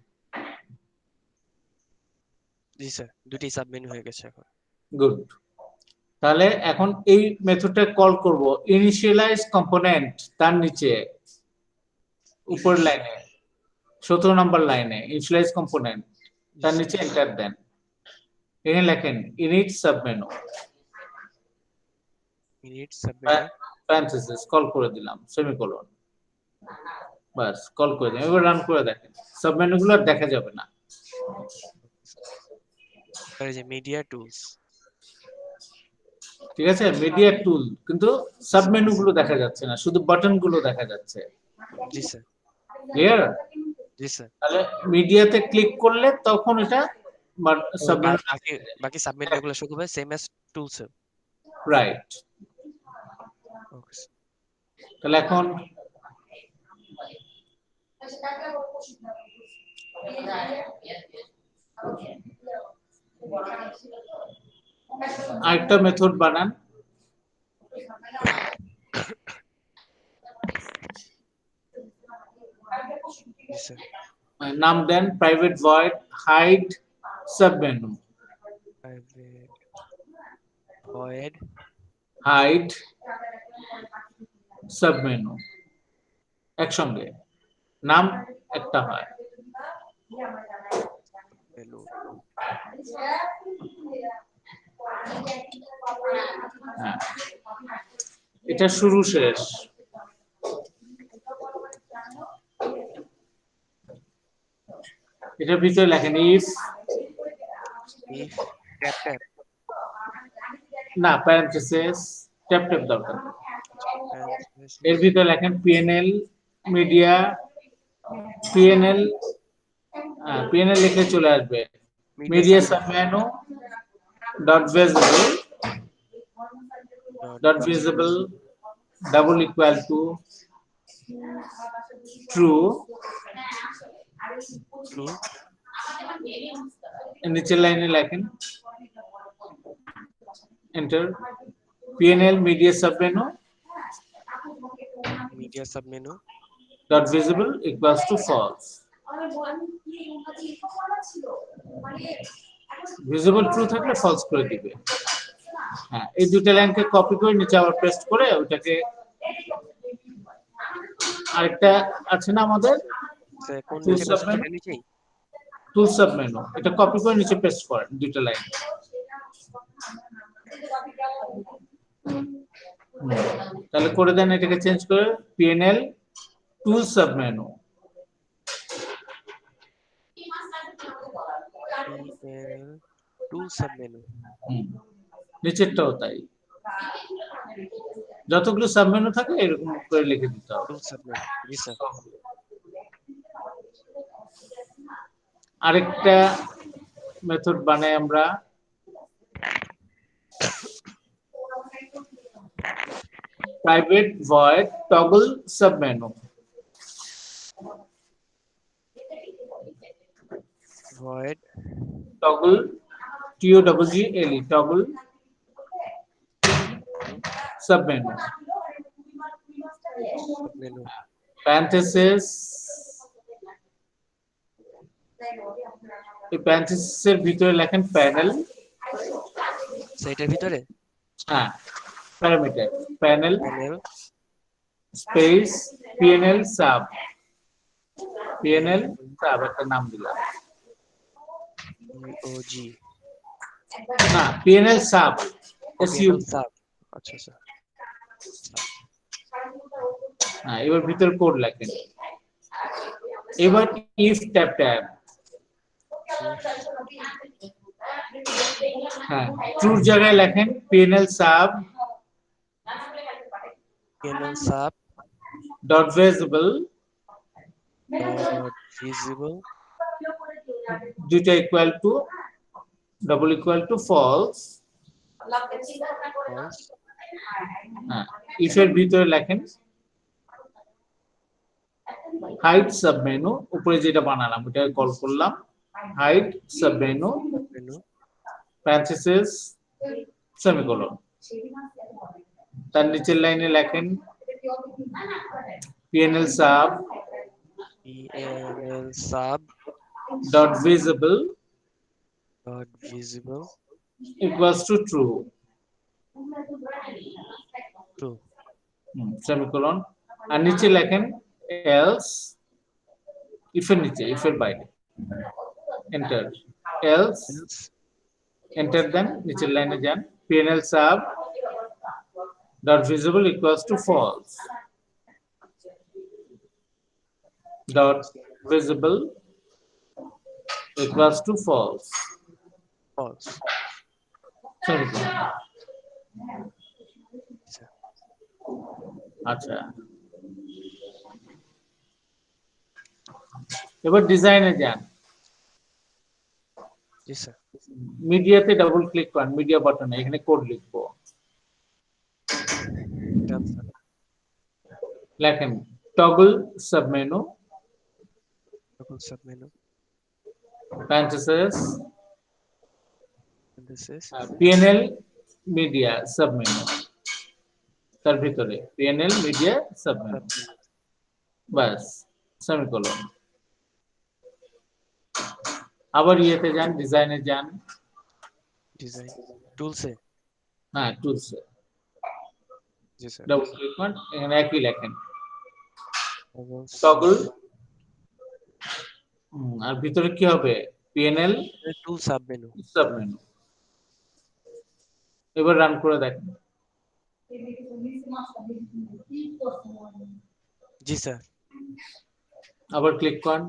[SPEAKER 1] জি স্যার দুটি সাব মেনু হয়ে গেছে এখন।
[SPEAKER 2] গুড। তাহলে এখন এই মেথডটা কল করব, ইনিশিয়ালাইজ কম্পোনেন্ট, তার নিচে উপর লাইনে 17 নম্বর লাইনে ইনিশিয়ালাইজ কম্পোনেন্ট, তার নিচে এন্টার দেন। এখানে লেখেন init submenu,
[SPEAKER 1] init sub menu
[SPEAKER 2] parenthesis call করে দিলাম, সেমিকোলন, বাস কল করে দিলাম। এবার রান করে দেখেন, সাবমেনুগুলো আর দেখা যাবে না।
[SPEAKER 1] স্যার এই যে মিডিয়া টুলস।
[SPEAKER 2] ঠিক আছে, মিডিয়া টুল, কিন্তু সাবমেনু গুলো দেখা যাচ্ছে না, শুধু বাটন গুলো দেখা যাচ্ছে।
[SPEAKER 1] জি স্যার
[SPEAKER 2] ক্লিয়ার?
[SPEAKER 1] জি স্যার।
[SPEAKER 2] তাহলে মিডিয়াতে ক্লিক করলে তখন এটা সাবমেনু,
[SPEAKER 1] বাকি বাকি সাব মেনু গুলো শুধু হবে same as tools.
[SPEAKER 2] Right.
[SPEAKER 1] Okay sir.
[SPEAKER 2] তাহলে এখন আরেকটা মেথড বানান,
[SPEAKER 1] জি স্যার
[SPEAKER 2] নাম দেন private void hide submenu,
[SPEAKER 1] private void
[SPEAKER 2] hide submenu, একসঙ্গে নাম একটা হয়।
[SPEAKER 1] মেনু।
[SPEAKER 2] হ্যাঁ, এটা শুরু শেষ। এটার ভিতরে লেখেন ইফ,
[SPEAKER 1] ইফ ট্যাপ ট্যাপ
[SPEAKER 2] না প্যারেনথেসিস, ট্যাপ ট্যাপ দরকার নেই। এর ভিতরে লেখেন পিএনএল মিডিয়া, পিএনএল, পিএনএল লিখে চলে আসবে media submenu dot visible, dot visible double equal to true,
[SPEAKER 1] true
[SPEAKER 2] নিচের লাইনে লেখেন enter, PNL media submenu
[SPEAKER 1] media sub menu
[SPEAKER 2] dot visible equals to false, visible true থাকলে false করে দিবে। হ্যাঁ, এই দুটো লাইনকে কপি করে নিচে আবার পেস্ট করে ওটাকে, আরেকটা আছে না আমাদের
[SPEAKER 1] স্যার কোন
[SPEAKER 2] টুল
[SPEAKER 1] নিচে পেস্ট
[SPEAKER 2] সাবমেনু,
[SPEAKER 1] করে নিচেই?
[SPEAKER 2] টুল সাবমেনু, এটা কপি করে নিচে পেস্ট করেন দুটো লাইন। তাহলে করে দেন, এটাকে চেঞ্জ করে PNL টুল সাবমেনু,
[SPEAKER 1] PNL টুল সাব মেনু।
[SPEAKER 2] নিচেরটাও তাই, যতগুলো সাবমেনু থাকে এরকম করে লিখে দিতে হবে।
[SPEAKER 1] টুল সাব মেনু জি স্যার।
[SPEAKER 2] আরেকটা মেথড বানাই আমরা, private void toggle submenu,
[SPEAKER 1] void
[SPEAKER 2] toggle toggle toggle submenu
[SPEAKER 1] menu
[SPEAKER 2] parenthesis এই প্যারেনথেসিসের ভিতরে লেখেন প্যানেল
[SPEAKER 1] সেটার ভিতরে
[SPEAKER 2] হ্যাঁ parameter panel
[SPEAKER 1] panel
[SPEAKER 2] space P&L sub P&L sub একটা নাম দিলাম
[SPEAKER 1] POG
[SPEAKER 2] না P&L sub SU
[SPEAKER 1] panel sub আচ্ছা আচ্ছা
[SPEAKER 2] হ্যাঁ এবার ভিতর কোড লেখেন এবার ইফ ট্যাব ট্যাব হ্যাঁ ট্রুর জায়গায় লেখেন PNL sub
[SPEAKER 1] panel sub
[SPEAKER 2] dot visible
[SPEAKER 1] dot visible
[SPEAKER 2] দুইটা equal to double equal to false
[SPEAKER 1] false
[SPEAKER 2] হ্যাঁ ইফ এর ভিতরে লেখেন হাইড সাবমেনু উপরে যেটা বানালাম ওটা কল করলাম hide submenu
[SPEAKER 1] menu
[SPEAKER 2] parenthesis semicolon তার নিচের লাইনে লেখেন PNL sub
[SPEAKER 1] PNL sub
[SPEAKER 2] dot visible
[SPEAKER 1] dot visible
[SPEAKER 2] equals to true
[SPEAKER 1] true
[SPEAKER 2] semicolon আর নিচে লেখেন এলস ইফের নিচে ইফের বাইরে এন্টার এলস
[SPEAKER 1] else
[SPEAKER 2] এন্টার দেন নিচের লাইনে যান PNL sub dot visible equals to false dot visible equals to false
[SPEAKER 1] false
[SPEAKER 2] Sorry.
[SPEAKER 1] আচ্ছা
[SPEAKER 2] আচ্ছা এবার ডিজাইনে যান
[SPEAKER 1] জি স্যার
[SPEAKER 2] মিডিয়াতে ডাবল ক্লিক করেন মিডিয়া বাটনে এখানে কোড লিখবো
[SPEAKER 1] done স্যার
[SPEAKER 2] লেখেন toggle submenu
[SPEAKER 1] double sub menu
[SPEAKER 2] parenthesis
[SPEAKER 1] and this is
[SPEAKER 2] P&L media submenu তার ভিতরে P&L media submenu
[SPEAKER 1] sub menu
[SPEAKER 2] বাস সেমিকোলন আবার ইয়েতে যান ডিজাইনে যান
[SPEAKER 1] design tools এ
[SPEAKER 2] হ্যাঁ টুলস
[SPEAKER 1] জি স্যার
[SPEAKER 2] ডাবল ক্লিক করেন এখানে একই লেখেন
[SPEAKER 1] double
[SPEAKER 2] টগল আর ভিতরে কি হবে P&L
[SPEAKER 1] tool sub menu
[SPEAKER 2] submenu এবার রান করে দেখেন
[SPEAKER 1] জি স্যার
[SPEAKER 2] আবার ক্লিক করেন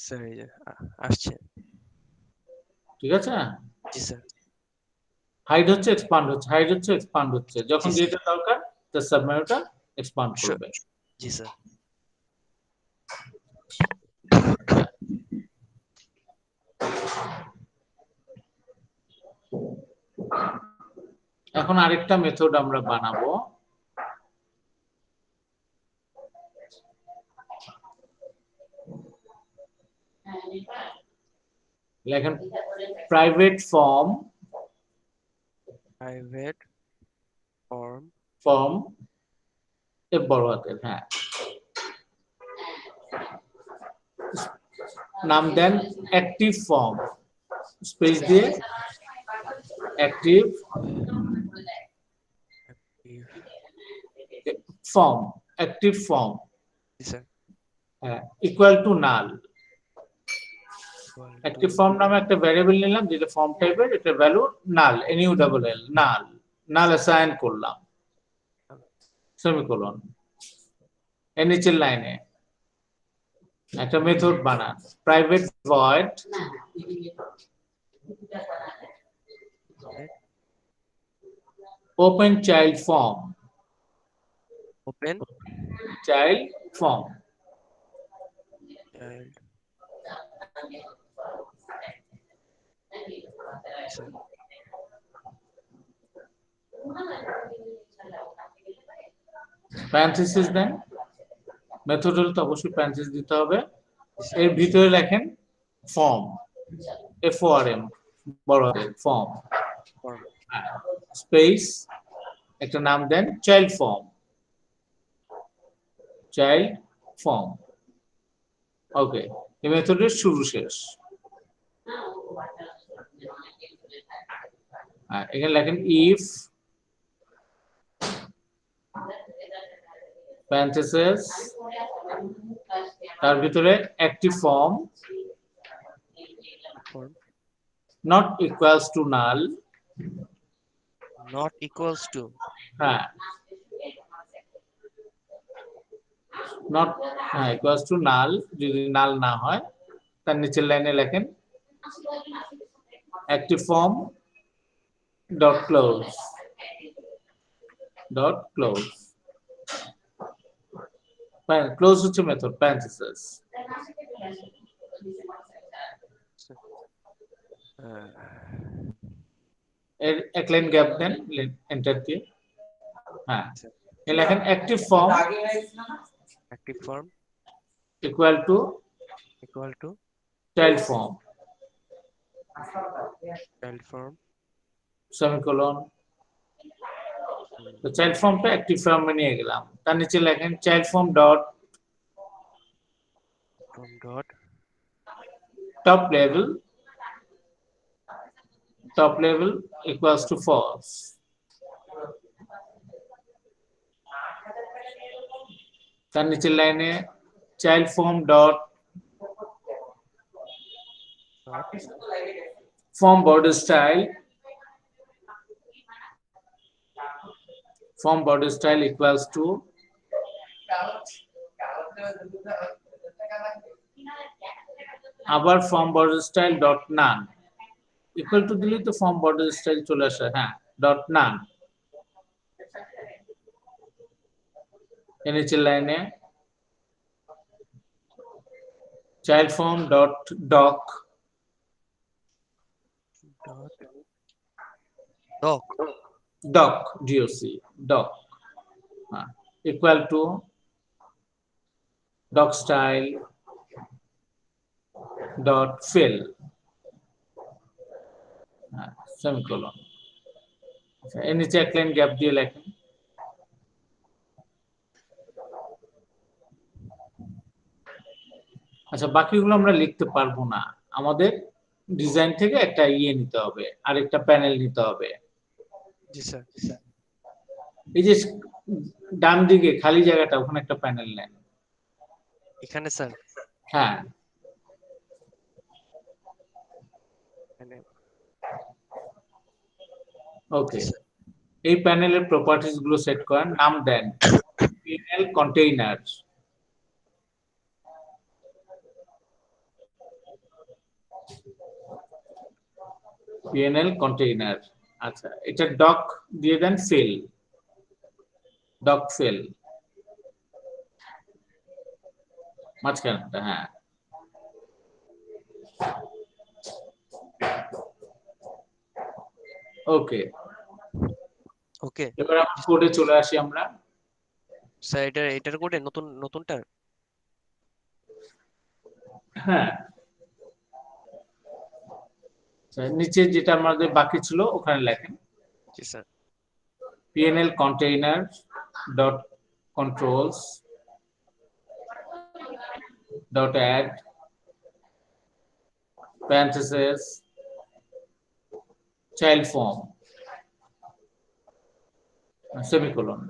[SPEAKER 1] স্যার এই যে আসছে
[SPEAKER 2] ঠিক আছে
[SPEAKER 1] জি স্যার
[SPEAKER 2] হাইড হচ্ছে এক্সপান্ড হচ্ছে হাইড হচ্ছে এক্সপান্ড হচ্ছে যখন
[SPEAKER 1] জি,
[SPEAKER 2] যেটা দরকার তার সাবমেনুটা এক্সপান্ড করবে
[SPEAKER 1] জি স্যার
[SPEAKER 2] এখন আরেকটা মেথড আমরা বানাবো লেখেন private form
[SPEAKER 1] private form
[SPEAKER 2] form এ বড় হাতের হ্যাঁ নাম দেন অ্যাক্টিভ ফর্ম স্পেস দিয়ে active
[SPEAKER 1] if
[SPEAKER 2] form active form
[SPEAKER 1] জি sir
[SPEAKER 2] equal to null
[SPEAKER 1] equal
[SPEAKER 2] active
[SPEAKER 1] to
[SPEAKER 2] form নামে একটা ভ্যারিয়েবল নিলাম যেটা ফর্ম টাইপের এটা value null NU double L null null assign করলাম সেমিকোলন এর নিচের লাইনে একটা মেথড বানান private void open child form
[SPEAKER 1] open
[SPEAKER 2] child form
[SPEAKER 1] child sir
[SPEAKER 2] parenthesis দেন মেথড হলে তো অবশ্যই প্যারেন্থেসিস দিতে হবে।
[SPEAKER 1] জি স্যার।
[SPEAKER 2] এর ভিতরে লেখেন ফর্ম, FORM, বড় হাতের ফর্ম,
[SPEAKER 1] ফর্ম।
[SPEAKER 2] স্পেস একটা নাম দেন চাইল্ড ফর্ম, চাইল্ড ফর্ম। ওকে, এই মেথডের শুরু শেষ। এখানে লেখেন ইফ প্যারেনথেসিস তার ভিতরে active form
[SPEAKER 1] form
[SPEAKER 2] not equals to null.
[SPEAKER 1] Not equals to.
[SPEAKER 2] হ্যাঁ, নট, হ্যাঁ ইকুয়ালস টু নাল, যদি নাল না হয় তার নিচের লাইনে লেখেন active form dot close, dot close. Close হচ্ছে মেথড প্যারেনথেসিস। এর এক লাইন গ্যাপ দেন এন্টার দিয়ে। হ্যাঁ, এই লেখেন active form
[SPEAKER 1] active form
[SPEAKER 2] equal to
[SPEAKER 1] equal to
[SPEAKER 2] child form
[SPEAKER 1] child form.
[SPEAKER 2] Semicolon. তো চাইল্ড ফর্মটা অ্যাক্টিভ ফর্মে নিয়ে গেলাম, তার নিচে লেখেন child form dot
[SPEAKER 1] form dot
[SPEAKER 2] top level, top level equals to false. তার নিচের লাইনে child form dot
[SPEAKER 1] dot
[SPEAKER 2] form border style, form border style equals to আবার form border style dot none, equal to দিলেই তো form border style চলে আসে। হ্যাঁ, dot নান। এর নিচের লাইনে child form dot doc,
[SPEAKER 1] dot doc
[SPEAKER 2] doc DOC doc, equal to doc style dot fill, semicolon. এর নিচে এক লাইন গ্যাপ দিয়ে লেখেন আচ্ছা, বাকিগুলো আমরা লিখতে পারবো না, আমাদের ডিজাইন থেকে একটা নিতে হবে, আরেকটা প্যানেল নিতে হবে।
[SPEAKER 1] জি স্যার।
[SPEAKER 2] এই যে ডান দিকে খালি জায়গাটা, ওখানে একটা প্যানেল নেন।
[SPEAKER 1] এখানে স্যার
[SPEAKER 2] হ্যাঁ, ওকে, এই প্যানেলের প্রপার্টিজ গুলো সেট করেন, নাম দেন PNL কন্টেইনার, PNL কন্টেইনার। আচ্ছা, এটা ডক দিয়ে দেন ফিল, ডক ফিল মাঝখানটা। হ্যাঁ, ওকে,
[SPEAKER 1] ওকে
[SPEAKER 2] এবার আমরা কোডে চলে আসি আমরা।
[SPEAKER 1] স্যার। এটার কোডে নতুনটা।
[SPEAKER 2] হ্যাঁ, নিচে যেটা আমাদের বাকি ছিল ওখানে লেখেন
[SPEAKER 1] জি sir.
[SPEAKER 2] PNL container dot controls dot add parentheses child form semicolon,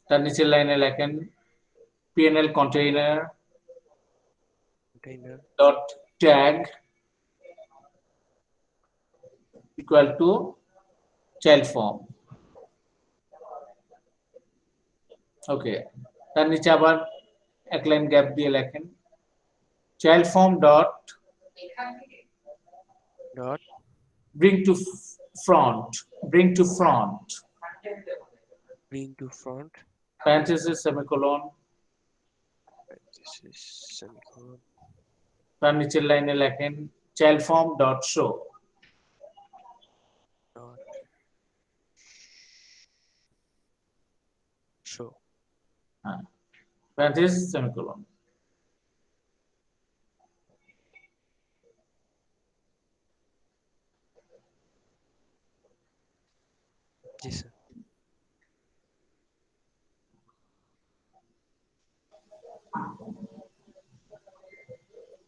[SPEAKER 2] তার নিচের লাইনে লেখেন PNL container
[SPEAKER 1] container
[SPEAKER 2] dot tag equal to child form. ওকে, তার নিচে আবার এক লাইন গ্যাপ দিয়ে লেখেন child form dot
[SPEAKER 1] dot
[SPEAKER 2] bring to front, bring to front
[SPEAKER 1] bring to front
[SPEAKER 2] parentheses semicolon,
[SPEAKER 1] semicolon
[SPEAKER 2] তার নিচের লাইনে লেখেন child form dot show,
[SPEAKER 1] dot show.
[SPEAKER 2] parenthesis semicolon.
[SPEAKER 1] জি স্যার।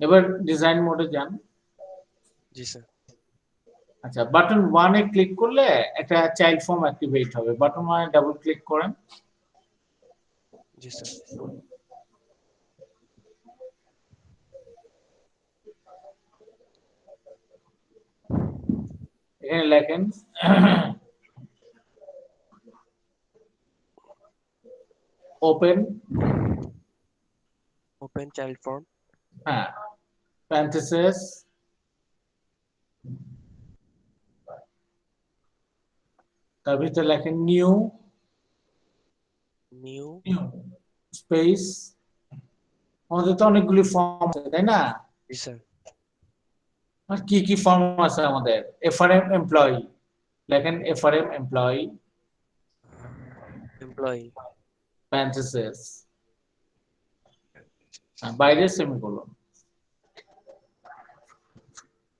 [SPEAKER 2] এবার ডিজাইন মোডে যান।
[SPEAKER 1] জি স্যার।
[SPEAKER 2] আচ্ছা, বাটন 1 এ ক্লিক করলে একটা চাইল্ড ফর্ম অ্যাক্টিভেট হবে। বাটন 1 এ ডাবল ক্লিক করেন।
[SPEAKER 1] জি স্যার।
[SPEAKER 2] এখানে লেখেন ওপেন
[SPEAKER 1] ওপেন চাইল্ড ফর্ম।
[SPEAKER 2] হ্যাঁ parenthesis তার ভিতরে লেখেন নিউ
[SPEAKER 1] নিউ
[SPEAKER 2] স্পেস। আমাদের তো অনেকগুলি ফর্ম আছে তাই না?
[SPEAKER 1] জি স্যার।
[SPEAKER 2] আর কি কি ফর্ম আছে আমাদের? এফআরএম এমপ্লয়ি লেখেন এফআরএম এমপ্লয়ি
[SPEAKER 1] এমপ্লয়ি
[SPEAKER 2] parenthesis বাইরে সেমিকোলন।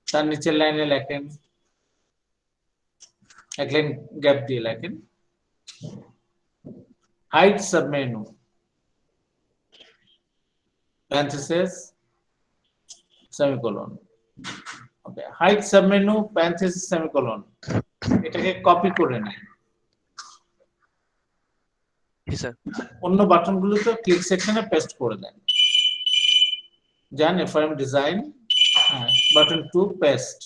[SPEAKER 2] তার নিচের লাইনে লেখেন এক লাইন গ্যাপ দিয়ে লেখেন hide submenu parenthesis semicolon. Okay, hide submenu parenthesis semicolon এটাকে কপি করে নেন।
[SPEAKER 1] জি স্যার।
[SPEAKER 2] অন্য বাটনগুলোতে ক্লিক সেকশনে পেস্ট করে দেন। যান FRM design, button 2 paste.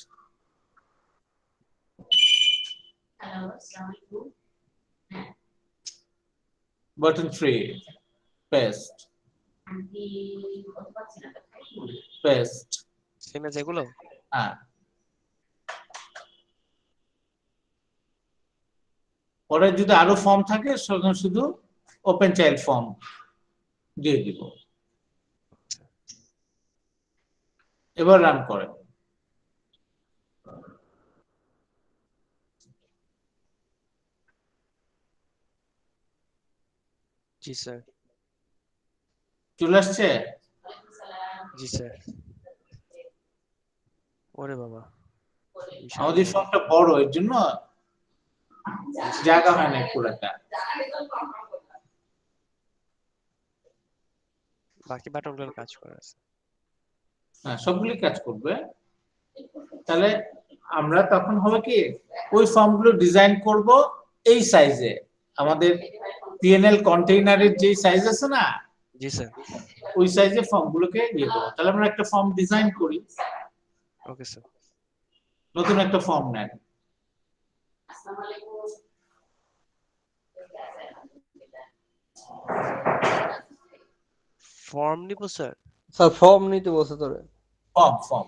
[SPEAKER 2] Button 3 paste paste.
[SPEAKER 1] Same as এগুলো।
[SPEAKER 2] হ্যাঁ, পরে যদি আরো ফর্ম থাকে সেখানে শুধু ওপেন চাইল্ড ফর্ম দিয়ে দিব। এবার রান করেন।
[SPEAKER 1] জি স্যার।
[SPEAKER 2] চলে আসছে?
[SPEAKER 1] জি স্যার। ওরে বাবা, বিশাল
[SPEAKER 2] আমাদের
[SPEAKER 1] বড়।
[SPEAKER 2] ফর্মটা বড়, এর জন্য জায়গা হয় না পুরোটা।
[SPEAKER 1] বাকি বাটনগুলোর কাজ করা আছে।
[SPEAKER 2] হ্যাঁ, সবগুলি কাজ করবে। তাহলে আমরা তখন হবে কি ওই ফর্মগুলো ডিজাইন করব এই সাইজে। আমাদের পিএনএল কন্টেইনারের যে সাইজ আছে না,
[SPEAKER 1] জি স্যার।
[SPEAKER 2] ওই সাইজে ফর্মগুলোকে ইয়ে করব। তাহলে আমরা একটা ফর্ম ডিজাইন করি।
[SPEAKER 1] Okay sir.
[SPEAKER 2] নতুন একটা ফর্ম নেন।
[SPEAKER 1] ফর্ম নিব স্যার।
[SPEAKER 4] স্যার ফর্ম নিতে বলছে তোরে।
[SPEAKER 2] ফর্ম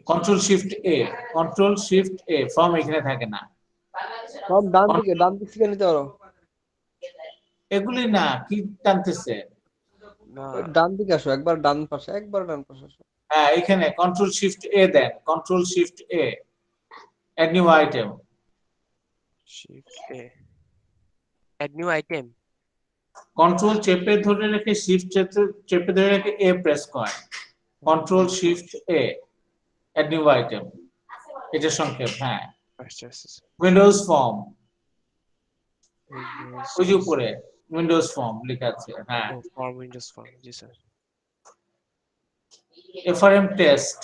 [SPEAKER 2] কন্ট্রোল শিফট এ, কন্ট্রোল শিফট এ, ফর্ম এখানে থাকে না।
[SPEAKER 4] ফর্ম ডান দিক থেকে নিতে পারো।
[SPEAKER 2] এগুলি না, কি টানতেছে?
[SPEAKER 1] না,
[SPEAKER 4] ডান দিকে আসো, একবার ডান পাশে আসো।
[SPEAKER 2] হ্যাঁ, এখানে কন্ট্রোল শিফট এ দেন, কন্ট্রোল শিফট এ, অ্যাড নিউ আইটেম।
[SPEAKER 1] শিফট এ, অ্যাড নিউ আইটেম।
[SPEAKER 2] কন্ট্রোল চেপে ধরে রেখে শিফট চেপে ধরে রেখে এ প্রেস করেন। কন্ট্রোল শিফট এ, অ্যাড নিউ আইটেম, এটা সংক্ষেপ। হ্যাঁ,
[SPEAKER 1] আচ্ছা আচ্ছা।
[SPEAKER 2] Windows form,
[SPEAKER 1] Windows.
[SPEAKER 2] ওই যে উপরে উইন্ডোজ ফর্ম লেখা আছে। হ্যাঁ,
[SPEAKER 1] ও ফর্ম, উইন্ডোজ ফর্ম। জি স্যার।
[SPEAKER 2] এফআরএম টেস্ট,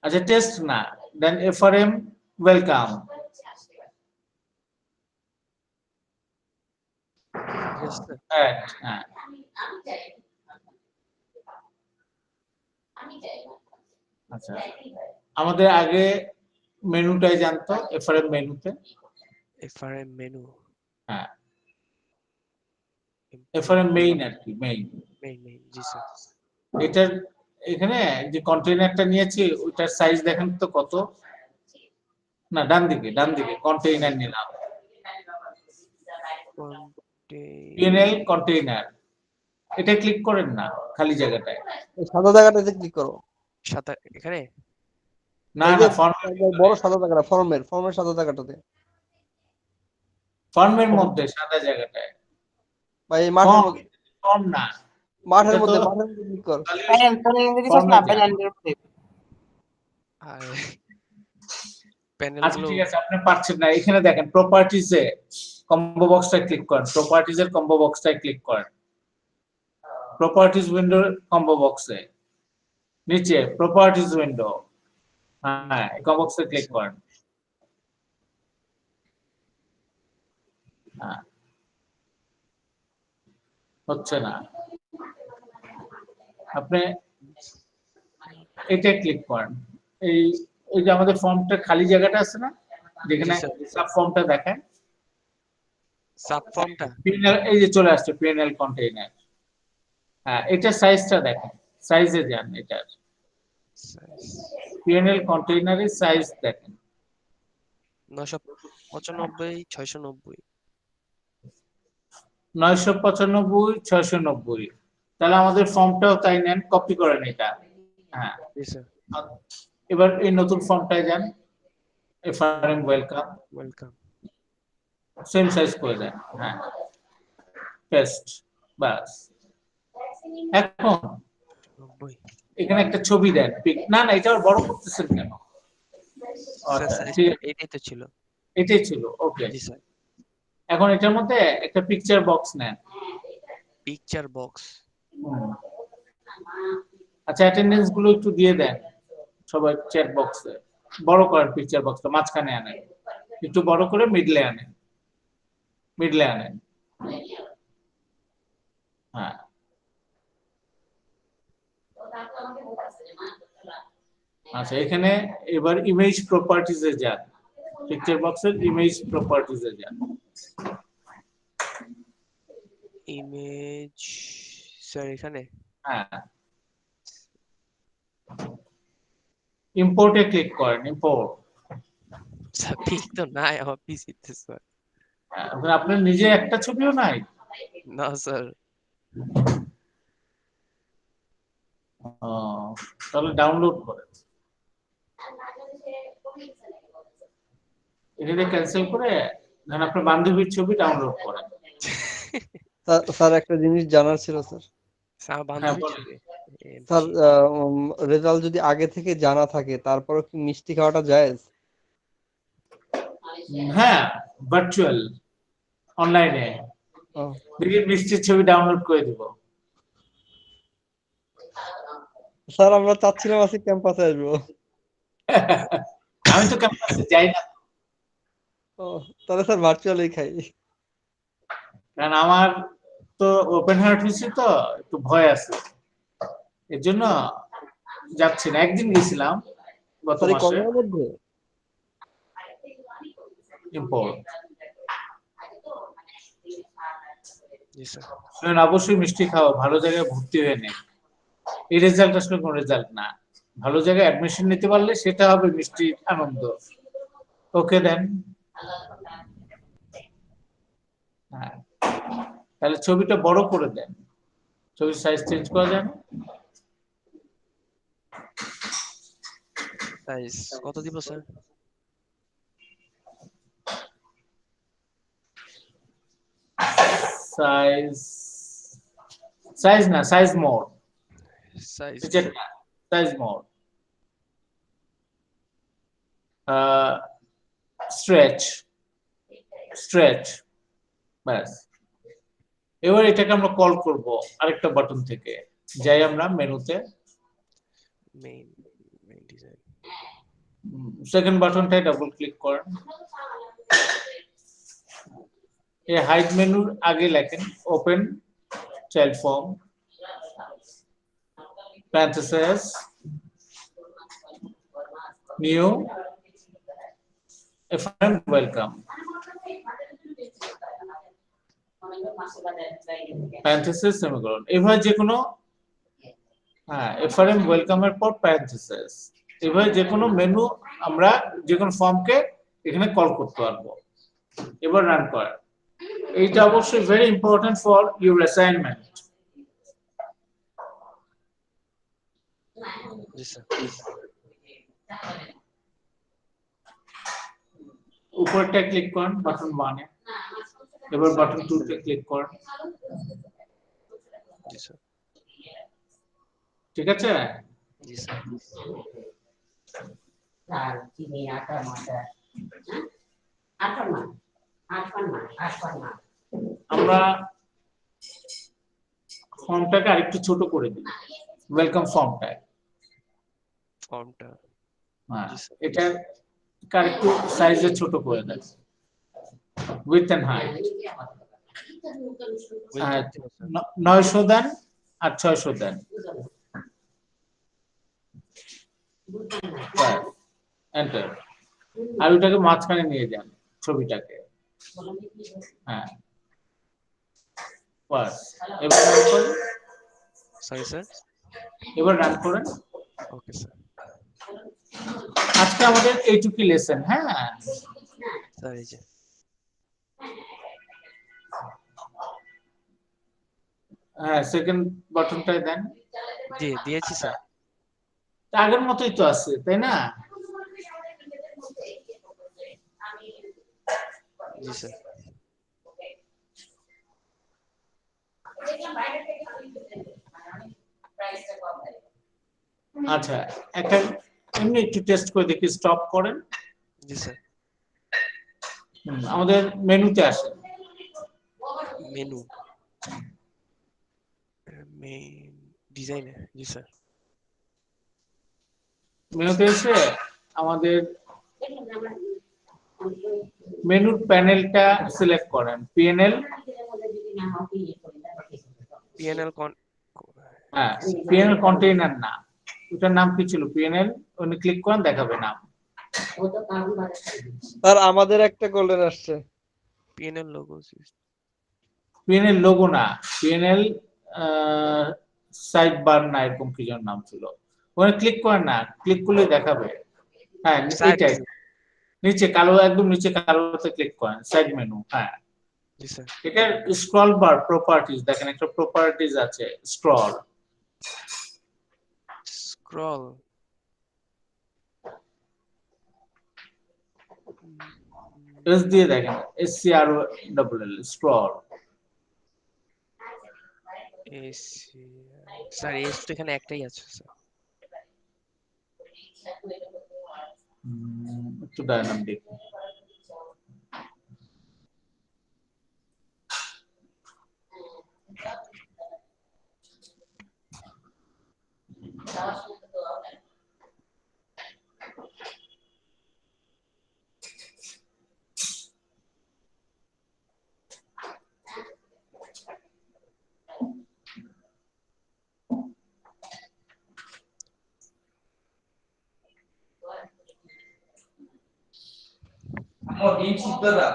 [SPEAKER 2] আচ্ছা টেস্ট না, দেন এফআরএম ওয়েলকাম। হ্যাঁ, আচ্ছা, আমাদের আগে মেনুটাই জানতো, এফআরএম মেনুতে।
[SPEAKER 1] FRM menu.
[SPEAKER 2] হ্যাঁ, এফআরএম মেইন আর কি, মেইন।
[SPEAKER 1] জি স্যার।
[SPEAKER 2] এটার এখানে যে কন্টেইনারটা নিয়েছি ওটার সাইজ দেখেন তো কত। না, ডান দিকে কন্টেইনার নিলাম, পিএনএল কন্টেইনার। এটা ক্লিক করেন না খালি জায়গাটায়,
[SPEAKER 4] এই সাদা জায়গাটাতে ক্লিক করো।
[SPEAKER 1] সাদা এখানে।
[SPEAKER 2] না
[SPEAKER 4] এই
[SPEAKER 2] না
[SPEAKER 4] যে
[SPEAKER 2] ফর্মের
[SPEAKER 4] বড় সাদা জায়গাটা, ফর্মের সাদা জায়গাটাতে,
[SPEAKER 2] ফর্মের মধ্যে সাদা জায়গাটায়
[SPEAKER 4] বা এই মাঠের
[SPEAKER 2] ফর্ম
[SPEAKER 4] মধ্যে,
[SPEAKER 2] ফর্ম না,
[SPEAKER 4] মাঠের
[SPEAKER 2] এটা তো
[SPEAKER 4] মধ্যে, মাঠের মধ্যে ক্লিক কর।
[SPEAKER 2] ফর্মে যা।
[SPEAKER 1] আর প্যানেল
[SPEAKER 2] আচ্ছা
[SPEAKER 1] গুলো
[SPEAKER 2] ঠিক আছে, আপনি পারছেন না, এখানে দেখেন প্রপার্টিজে কম্বো বক্সটা ক্লিক করেন, প্রপার্টিজের কম্বো বক্সটায় ক্লিক করেন, প্রপার্টিজ উইন্ডোর কম্বো বক্সে নিচে প্রপার্টিজ উইন্ডো, হ্যাঁ এই কম্বো বক্সে ক্লিক করেন। হ্যাঁ হচ্ছে না, আপনি এটা ক্লিক করেন। এই এই যে আমাদের ফর্মটা খালি জায়গাটা আছে না, যেখানে
[SPEAKER 1] জি স্যার,
[SPEAKER 2] সাব ফর্মটা দেখায়,
[SPEAKER 1] সাব ফর্মটা
[SPEAKER 2] পিএনএল এই যে চলে আসছে পিএনএল কন্টেইনার। হ্যাঁ এটা সাইজটা দেখেন, সাইজে যান, এটার
[SPEAKER 1] সাইজ
[SPEAKER 2] পিএনএল কন্টেইনারের সাইজ দেখেন,
[SPEAKER 1] 995 690।
[SPEAKER 2] 995 690। তাহলে আমাদের ফর্মটাও তাই নেন, কপি করেন এটা। হ্যাঁ
[SPEAKER 1] জি স্যার,
[SPEAKER 2] এবার এই নতুন ফর্মটায় যান, FRM welcome,
[SPEAKER 1] welcome.
[SPEAKER 2] Same size করে দেন, হ্যাঁ পেস্ট, বাস। এখন
[SPEAKER 1] 90
[SPEAKER 2] এখানে একটা ছবি দেন, না না এটা আবার বড় করতেছেন কেন?
[SPEAKER 1] স্যার,
[SPEAKER 2] আচ্ছা
[SPEAKER 1] সাইজ
[SPEAKER 2] ঠিক,
[SPEAKER 1] এটাই তো ছিল।
[SPEAKER 2] এটাই ছিল, ওকে।
[SPEAKER 1] জি স্যার,
[SPEAKER 2] এখন এটার মধ্যে একটা পিকচার বক্স নেন।
[SPEAKER 1] Picture box.
[SPEAKER 2] হুম। আচ্ছা অ্যাটেন্ডেন্স গুলো একটু দিয়ে দেন সবাই চ্যাট বক্সে, বড় করেন পিকচার বক্সটা, মাঝখানে আনেন, একটু বড় করে মিডলে আনেন, মিডলে আনেন, হ্যাঁ আচ্ছা এখানে এবার ইমেজ প্রপার্টিজে যান, পিকচার বক্সের ইমেজ প্রপার্টিজে যান।
[SPEAKER 1] ইমেজ স্যার এখানে
[SPEAKER 2] হ্যাঁ ইম্পোর্টে ক্লিক করেন, ইম্পোর্ট।
[SPEAKER 1] স্যার পিক তো নাই আমার পিসিতে স্যার।
[SPEAKER 2] আপনার নিজে একটা ছবিও নাই?
[SPEAKER 1] না স্যার।
[SPEAKER 2] ও, তাহলে ডাউনলোড করেন, এখানে ক্যান্সেল করে ধরেন আপনার বান্ধবীর ছবি ডাউনলোড করেন।
[SPEAKER 4] স্যার একটা জিনিস জানার ছিল স্যার।
[SPEAKER 1] স্যার
[SPEAKER 2] হ্যাঁ
[SPEAKER 1] বান্ধবী
[SPEAKER 2] বলেন।
[SPEAKER 1] ছবি
[SPEAKER 4] স্যার রেজাল্ট যদি আগে থেকে জানা থাকে তারপরেও কি মিষ্টি খাওয়াটা জায়েজ?
[SPEAKER 2] হ্যাঁ ভার্চুয়াল অনলাইনে
[SPEAKER 4] ও,
[SPEAKER 2] দেখি মিষ্টির ছবি ডাউনলোড করে দিব।
[SPEAKER 4] স্যার আমরা চাচ্ছিলাম আজকে ক্যাম্পাসে আসবো।
[SPEAKER 2] আমি তো ক্যাম্পাসে যাই না,
[SPEAKER 4] ও, তাহলে স্যার ভার্চুয়ালি খাই।
[SPEAKER 2] কারণ আমার তো ওপেন হার্ট হয়েছে, তো একটু ভয় আছে, এর জন্য যাচ্ছি না। একদিন গেছিলাম গত
[SPEAKER 4] স্যার এই
[SPEAKER 2] মাসে,
[SPEAKER 4] করোনার মধ্যে?
[SPEAKER 2] ইম্পোর্ট।
[SPEAKER 1] জি স্যার।
[SPEAKER 2] শুনুন, অবশ্যই মিষ্টি খাও, ভালো জায়গায় ভর্তি হয়ে নেই। এই রেজাল্ট আসলে কোন রেজাল্ট না, ভালো জায়গায় অ্যাডমিশন নিতে পারলে সেটা হবে মিষ্টির আনন্দ। ওকে দেন, হ্যাঁ তাহলে ছবিটা বড় করে দেন, ছবির সাইজ চেঞ্জ করা যায় না?
[SPEAKER 1] সাইজ কত দিব স্যার?
[SPEAKER 2] সাইজ, সাইজ না, size mode,
[SPEAKER 1] size
[SPEAKER 2] size mode, stretch, stretch, ব্যাস। এবার এটাকে আমরা কল করব আরেকটা বাটন থেকে, যাই আমরা মেনুতে,
[SPEAKER 1] মেইন ডিজাইন।
[SPEAKER 2] সেকেন্ড বাটনটায় ডাবল ক্লিক করেন, এই হাইড মেনুর আগে লেখেন open child form, parenthesis, new, FRM welcome, parenthesis semicolon. এভাবে যে কোনো, হ্যাঁ এফআরএম ওয়েলকাম এর পর প্যারেনথেসিস, এভাবে যে কোনো মেনু আমরা যে কোনো ফর্মকে এখানে কল করতে পারবো। এবার রান করেন। এইটা অবশ্যই very important for your assignment.
[SPEAKER 1] G sir.
[SPEAKER 2] উপরটা ক্লিক করেন বাটন 1 এ, এবার বাটন 2 তে ক্লিক করেন।
[SPEAKER 1] জি স্যার।
[SPEAKER 2] ঠিক আছে?
[SPEAKER 1] জি স্যার।
[SPEAKER 2] আমরা ফর্মটাকে আরেকটু ছোট করে দিই, ওয়েলকাম ফর্মটা।
[SPEAKER 1] ফর্মটা
[SPEAKER 2] হ্যাঁ,
[SPEAKER 1] জি স্যার।
[SPEAKER 2] এটা আরেকটু সাইজে ছোট করে দেন, উইথ এন্ড হাইট।
[SPEAKER 1] ওয়েলকাম ছিল স্যার।
[SPEAKER 2] 900 দেন আর 600 দেন। এন্টার। আর ওটাকে মাঝখানে নিয়ে যান ছবিটাকে। হ্যাঁ, বাস। এবার রান করেন।
[SPEAKER 1] Sorry sir.
[SPEAKER 2] এবার রান করেন।
[SPEAKER 1] Okay sir.
[SPEAKER 2] আজকে আমাদের এইটুকু লেসন। হ্যাঁ
[SPEAKER 1] স্যার এই যে
[SPEAKER 2] হ্যাঁ, সেকেন্ড বাটনটায় দেন।
[SPEAKER 1] দিয়েছি স্যার।
[SPEAKER 2] আগের মতোই তো আছে, তাই না?
[SPEAKER 1] জি স্যার।
[SPEAKER 2] আচ্ছা, একটা এমনি একটু টেস্ট করে দেখি, স্টপ করেন।
[SPEAKER 1] জি স্যার।
[SPEAKER 2] আমাদের মেনুতে আসেন।
[SPEAKER 1] মেনু মেইন ডিজাইনে। জি স্যার।
[SPEAKER 2] মেনুতে এসে আমাদের মেনুর প্যানেলটা সিলেক্ট করেন, পিএনএল।
[SPEAKER 1] পিএনএল
[SPEAKER 2] হ্যাঁ, পিএনএল কন্টেইনার না, ওটার নাম কি ছিল? পিএনএল, ওখানে ক্লিক করেন, দেখাবে নাম।
[SPEAKER 4] স্যার আমাদের একটা গোল্ডেন আসছে।
[SPEAKER 1] P&L logo.
[SPEAKER 2] পিএনএল লোগো না, পিএনএল সাইড বার না, এরকম কি যেন নাম ছিল। ওখানে ক্লিক করেন না, ক্লিক করলে দেখাবে। হ্যাঁ, এইটাই নিচে কালো, একদম নিচে কালোতে ক্লিক করেন, সাইড মেনু। হ্যাঁ,
[SPEAKER 1] জি স্যার।
[SPEAKER 2] এটা স্ক্রল বার প্রপার্টিজ, দেখেন একটা প্রপার্টিজ আছে, স্ক্রল।
[SPEAKER 1] স্ক্রল
[SPEAKER 2] এস দিয়ে দেখেন, SCROLL, scroll.
[SPEAKER 1] AC sir, S তো এখানে একটাই আছে স্যার।
[SPEAKER 2] একটু ডায়নাম দেখুন।
[SPEAKER 5] ডিম সিদ্ধ দাও।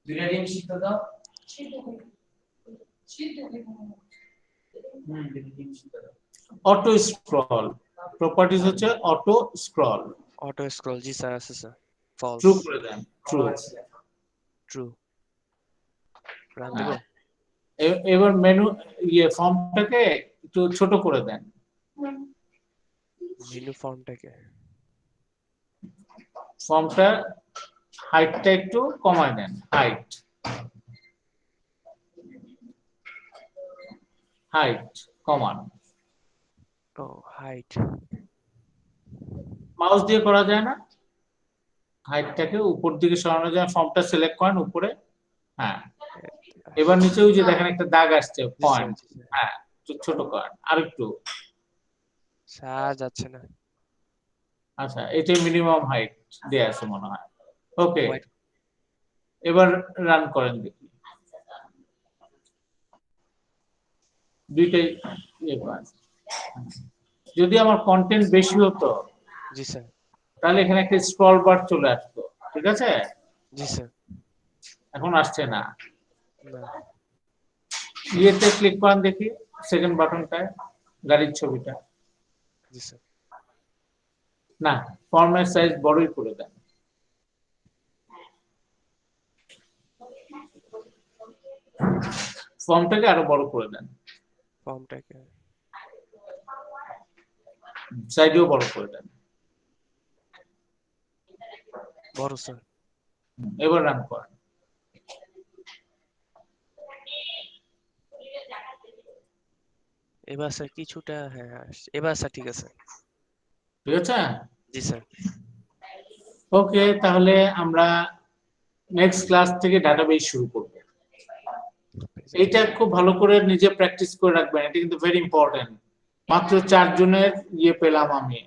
[SPEAKER 5] দুইটা ডিম সিদ্ধ দাও। ডিম সিদ্ধ দাও।
[SPEAKER 2] অটো স্ক্রল প্রপার্টিজ হচ্ছে অটো স্ক্রল।
[SPEAKER 1] অটো স্ক্রল, জি স্যার আছে স্যার। ফলস।
[SPEAKER 2] ট্রু করে দেন, ট্রু।
[SPEAKER 1] ট্রু। রান দেব।
[SPEAKER 2] এবার মেনু ফর্মটাকে একটু ছোট করে দেন।
[SPEAKER 1] মেনু ফর্মটাকে
[SPEAKER 2] ফর্মটা হাইটটা একটু কমায় দেন, হাইট কমান।
[SPEAKER 1] ও হাইট
[SPEAKER 2] মাউস দিয়ে করা যায় না? হাইটটাকে উপর দিকে সরানো যায়, ফর্মটা সিলেক্ট করেন উপরে। হ্যাঁ, এবার নিচে ওই যে দেখেন একটা দাগ আসছে, পয়েন্ট। হ্যাঁ, ছোট করেন আরেকটু।
[SPEAKER 1] স্যার যাচ্ছে না।
[SPEAKER 2] আচ্ছা, এটাই মিনিমাম হাইট দেয়া আছে মনে হয়। ওকে,
[SPEAKER 1] White.
[SPEAKER 2] এবার রান করেন দেখি। দুইটাই করেন। যদি আমার কন্টেন্ট বেশি হতো,
[SPEAKER 1] জি স্যার।
[SPEAKER 2] তাহলে এখানে একটা স্ক্রল বার চলে আসতো, ঠিক আছে?
[SPEAKER 1] জি স্যার।
[SPEAKER 2] এখন আসছে না।
[SPEAKER 1] না।
[SPEAKER 2] ইয়েতে ক্লিক করেন দেখি, সেকেন্ড বাটনটায়, গাড়ির ছবিটা।
[SPEAKER 1] জি স্যার।
[SPEAKER 2] না, ফর্মের সাইজ বড়ই করে দেন। ফর্মটাকে আরো বড় করে দেন।
[SPEAKER 1] ফর্মটাকে
[SPEAKER 2] সাইডেও বড় করে দেন।
[SPEAKER 1] বড় স্যার।
[SPEAKER 2] এবার রান করেন।
[SPEAKER 1] এবার স্যার কিছুটা হ্যাঁ আসছে। এবার স্যার ঠিক আছে।
[SPEAKER 2] ঠিক আছে,
[SPEAKER 1] জি স্যার।
[SPEAKER 2] ওকে, তাহলে আমরা নেক্সট ক্লাস থেকে ডাটাবেস শুরু করব। এইটা খুব ভালো করে নিজে প্র্যাকটিস করে রাখবেন, এটা কিন্তু ভেরি ইম্পর্টেন্ট। মাত্র 4 জনের ইয়ে পেলাম আমি।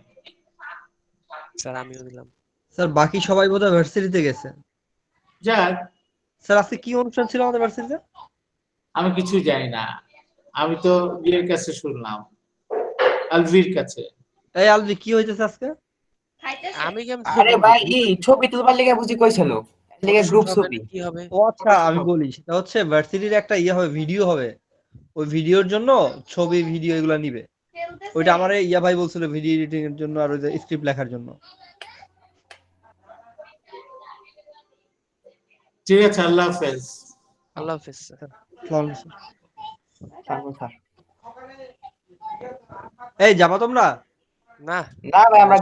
[SPEAKER 1] স্যার আমিও দিলাম।
[SPEAKER 4] স্যার বাকি সবাই বোধহয় ভার্সিটিতে গেছে।
[SPEAKER 2] যাক,
[SPEAKER 4] স্যার আজকে কি অনুষ্ঠান ছিল আমাদের ভার্সিটিতে?
[SPEAKER 2] আমি কিছু জানি না, আমি তো ইয়ের কাছে শুনলাম, আলভির কাছে।
[SPEAKER 4] এই আলবি কি হইতেছে আজকে?
[SPEAKER 1] আমি কেমন
[SPEAKER 6] আরে
[SPEAKER 1] বলবো?
[SPEAKER 6] ভাই এই ছবি তুলবার লেগে বুঝি কইছিল লেগে গ্রুপ
[SPEAKER 1] ফটোশুট হবে
[SPEAKER 6] ছবি।
[SPEAKER 1] না কি হবে?
[SPEAKER 4] ও আচ্ছা, আমি বলি সেটা হচ্ছে ভার্সিটির একটা ইয়ে হবে, ভিডিও হবে। ওই ভিডিওর জন্য ছবি ভিডিও এগুলা নিবে। ওইটা আমার ইয়া ভাই বলছিল ভিডিও এডিটিং এর জন্য আর ওই যে স্ক্রিপ্ট লেখার জন্য।
[SPEAKER 2] ঠিক আছে, আল্লাহ হাফেজ।
[SPEAKER 1] আল্লাহ হাফেজ স্যার।
[SPEAKER 4] আসসালামু আলাইকুম।
[SPEAKER 6] তারপর স্যার
[SPEAKER 4] এই যাবা তোমরা?
[SPEAKER 1] না
[SPEAKER 6] না ভাই আমরা